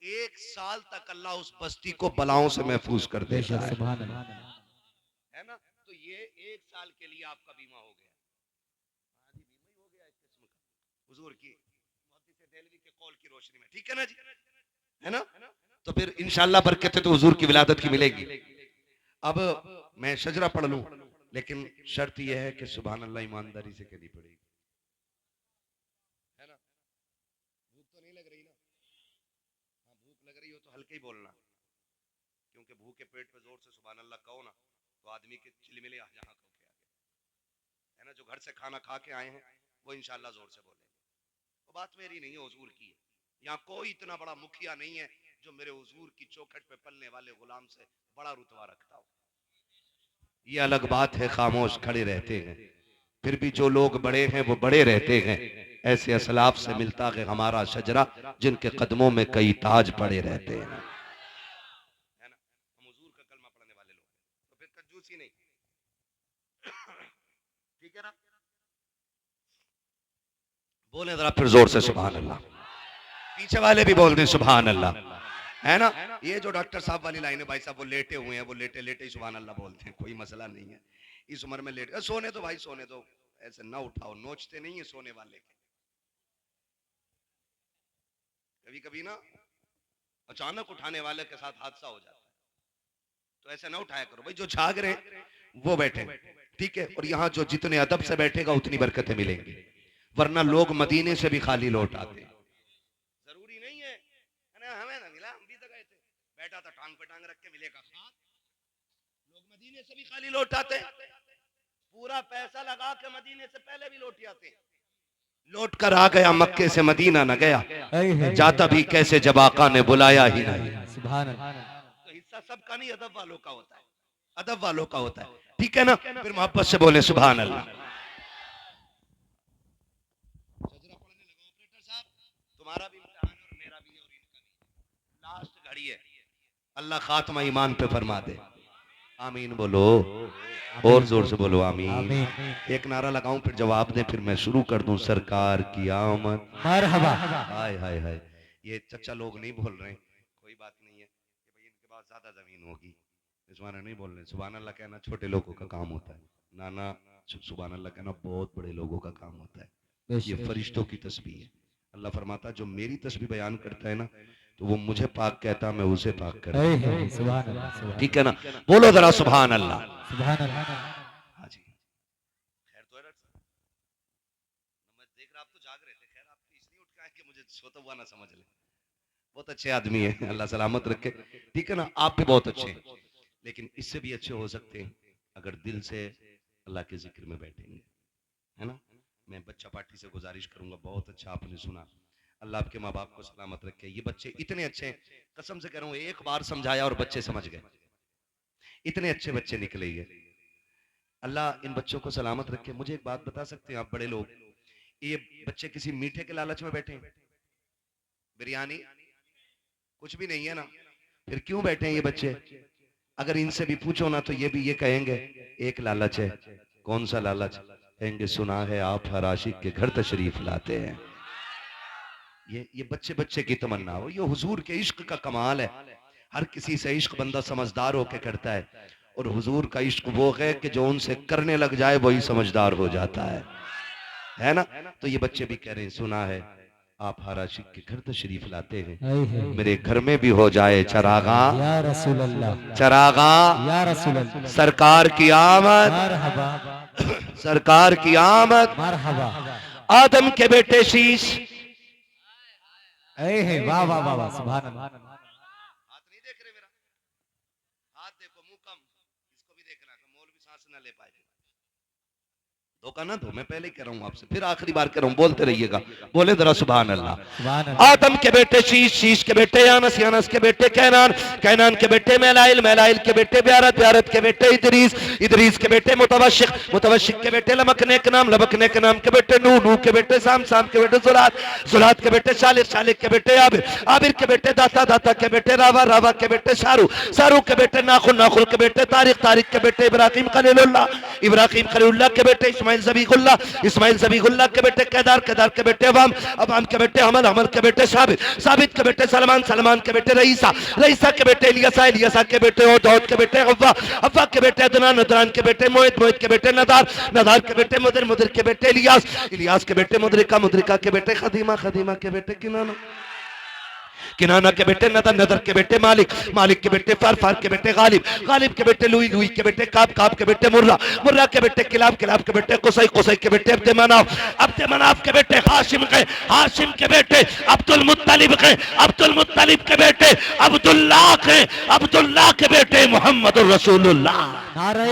1 साल तक अल्लाह उस बस्ती को बलाओं से महफूज कर देता बेशक है, सुभान अल्लाह है ना। तो ये 1 साल के लिए आपका बीमा हो गया। हाँ जी, बीमा ही हो गया इस किस्म का, हुजूर की मुहद्दिस देलवी के कौल की रोशनी में, ठीक है ना जी, है ना। तो फिर इंशाअल्लाह बरकत तो हुजूर की विलादत की मिलेगी। अब मैं शजरा पढ़ लूं, लेकिन शर्त यह है कि सुभान अल्लाह ईमानदारी से कहनी पड़ेगी, है ना। भूख तो नहीं लग रही ना? हाँ, भूख लग रही हो तो हल्के ही बोलना, क्योंकि भूखे पेट पे जोर से सुभान अल्लाह कहो ना, तो आदमी के चिलमिले आ जहाँ को के आगे, है ना। जो घर से खाना खा के आए हैं वो इंशाअल्लाह जोर से बोले। वो बात मेरी नहीं है, हुजूर की है। यहाँ कोई इतना बड़ा मुखिया नहीं है जो मेरे हुजूर की चौखट पे पलने वाले गुलाम से बड़ा रुतबा रखता हो। ये अलग बात है, खामोश खड़े रहते हैं, फिर भी जो लोग बड़े हैं वो बड़े रहते हैं, ऐसे असलाफ से मिलता है हमारा शजरा, जिनके कदमों में कई ताज पड़े रहते हैं। है ना, हम हुजूर का कलमा पढ़ने वाले लोग, तो फिर कंजूसी नहीं। ठीक है ना, बोले जरा फिर जोर से सुभान अल्लाह, पीछे वाले भी बोल दें सुभान अल्लाह। है ना, ये जो डॉक्टर साहब वाली लाइन है, भाई साहब वो लेटे हुए हैं, वो लेटे लेटे ही सुभान अल्लाह बोलते हैं, कोई मसला नहीं है। इस उम्र में लेटे, सोने दो भाई सोने दो, ऐसे ना उठाओ, नोचते नहीं है सोने वाले के। कभी कभी ना अचानक उठाने वाले के साथ हादसा हो जाता है, तो ऐसे ना उठाया करो भाई। जो जाग रहे वो बैठे, ठीक है, और यहाँ जो जितने अदब से बैठेगा उतनी बरकतें मिलेंगी, वरना लोग मदीने से भी खाली लौट आते हैं। जरूरी नहीं है हमें ना मिला, हम भी तो गए थे, बैठा था टांग पे टांग रख के, मिलेगा खाद। लोग मदीने से भी खाली लौट आते हैं, पूरा पैसा लगा के मदीने से पहले भी लौट आते हैं। लौट कर आ गया मक्के से मदीना न गया, जाता भी कैसे जब आका ने बुलाया ही नहीं। सुभान अल्लाह। तो हिस्सा सबका नहीं, अदब वालों का होता है, अदब वालों का होता है, ठीक है ना। फिर मोहब्बत से बोले सुभान अल्लाह। ऑपरेटर साहब, तुम्हारा भी इम्तिहान है और मेरा भी है और इनका भी, लास्ट घड़ी है, अल्लाह खात्मा ईमान पे फरमा दे। आमीन बोलो, और जोर से बोलो आमीन। एक नारा लगाऊं फिर जवाब दे, फिर मैं शुरू कर दूं। सरकार की आमद मरहबा। हाय हाय हाय, ये चचा लोग नहीं बोल रहे, कोई बात नहीं है कि भाई इनके पास ज्यादा जमीन होगी, इस माने नहीं बोल रहे। सुभान अल्लाह कहना छोटे लोगों का काम होता है, नाना सुभान अल्लाह कहना बहुत बड़े लोगों का काम होता है। ये फरिश्तों की तस्बीह है। अल्लाह फरमाता जो मेरी तस्बीह बयान करता है ना, तो वो मुझे पाक कहता, मैं उसे पाक करता हूं। सुभान अल्लाह। ठीक है ना, बोलो जरा सुभान अल्लाह। सुभान अल्लाह। हाँ जी, खैर तो है डॉक्टर साहब, मैं देख रहा आप तो जाग रहे थे, खैर आप इसलिए उठ के आए कि मुझे सोता हुआ ना समझ ले। बहुत अच्छे आदमी है, अल्लाह सलामत रखे, ठीक है ना। आप भी बहुत अच्छे हैं, लेकिन इससे भी अच्छे हो सकते हैं अगर दिल से अल्लाह के जिक्र में बैठेंगे, है ना। मैं बच्चा पार्टी से गुजारिश करूंगा, बहुत अच्छा आपने सुना, अल्लाह आपके माँ बाप को सलामत रखे। ये बच्चे इतने अच्छे हैं, कसम से कह रहा हूँ, एक बार समझाया और बच्चे समझ गए, इतने अच्छे बच्चे निकले ये। अल्लाह इन बच्चों को सलामत रखे। मुझे एक बात बता सकते हैं आप बड़े लोग, ये बच्चे किसी मीठे के लालच में बैठे हैं? बिरयानी कुछ भी नहीं है ना, फिर क्यों बैठे हैं ये बच्चे? अगर इनसे भी पूछो ना तो ये भी ये कहेंगे एक लालच है। कौन सा लालच? कहेंगे सुना है आप हर आशिक के घर तशरीफ लाते हैं। ये बच्चे बच्चे की तमन्ना हो, ये हुजूर के इश्क का कमाल है। हर किसी से इश्क बंदा समझदार होके करता है, और हुजूर का इश्क वो है कि जो उनसे करने लग जाए वही समझदार हो जाता है ना। तो ये बच्चे भी कह रहे हैं सुना है आप हर आशिक के घर तशरीफ लाते हैं, मेरे घर में भी हो जाए चरागा या रसूल अल्लाह, चरागा या रसूल अल्लाह। सरकार की आमद, मरहबा सरकार की आमद। मरहबा। आदम के बेटे शीश, वाह वाह वाह वाह। सुभान अल्लाह। हाथ नहीं देख रहे मेरा, हाथ देखो, मुंह कम, इसको भी देखना कि मौलवी सांस ना ले पाए। धोखा ना दो, मैं पहले ही कह रहा हूँ आपसे, फिर आखिरी बार कह रहा हूँ, बोलते रहिएगा, बोले जरा सुभान अल्लाह। सुभान अल्लाह। आदम के बेटे शीश, शीश के बेटे यानस, यानस के बेटे कैनान, कैनान के बेटे मैलाइल, मैलाइल के बेटे ब्यारत, ब्यारत के बेटे इदरीस, इदरीस के बेटे मुतवशिक, मुतवशिक के बेटे लमकने के नाम, लमकने के नाम के बेटे नूह, नूह के बेटे साम, साम के बेटे जुलात, जुलात के बेटे शालिक, शालिक के बेटे आबिर, आबिर के बेटे दाता, दाता के बेटे रावा, रावा के बेटे शारू, शारू के बेटे नाखुल, नाखुल के बेटे तारिक, तारिक के बेटे इब्राहिम खलीलुल्लाह, इब्राहिम खलीलुल्लाह के बेटे इस्माइल ज़बीहुल्लाह, इस्माइल ज़बीहुल्लाह के बेटे केदार, केदार के बेटे अवाम, अवाम के बेटे हमद, हमद के बेटे साबित, साबित के बेटे सलमान, सलमान के बेटे रईसा, रईसा के बेटे इलियासा, इलियासा के बेटे औद, औद के बेटे अव्वा, अव्वा के बेटे अदनान, अदनान के बेटे मोहित, मोहित के बेटे नदार, नदार के बेटे मुदर, मुदर के बेटे इलियास, इलियास के बेटे मुदरिका, मुदरिका के बेटे खदीमा, खदीमा के बेटे किनाना, किनाना के बेटे नदर, नदर के बेटे मालिक, मालिक के बेटे फार, फार के बेटे गालिब, गालिब के बेटे लुई, लुई के बेटे काब, काब के बेटे मुर्रा, मुर्रा के बेटे किलाब, किलाब के बेटे कुसै, कुसै के बेटे अब्द मनाफ, अब्द मनाफ के बेटे हाशिम के, हाशिम के बेटे अब्दुल मुत्तलिब के, अब्दुल मुत्तलिब के बेटे अब्दुल्लाह के, अब्दुल्लाह के बेटे मोहम्मद रसूलुल्लाह। नारे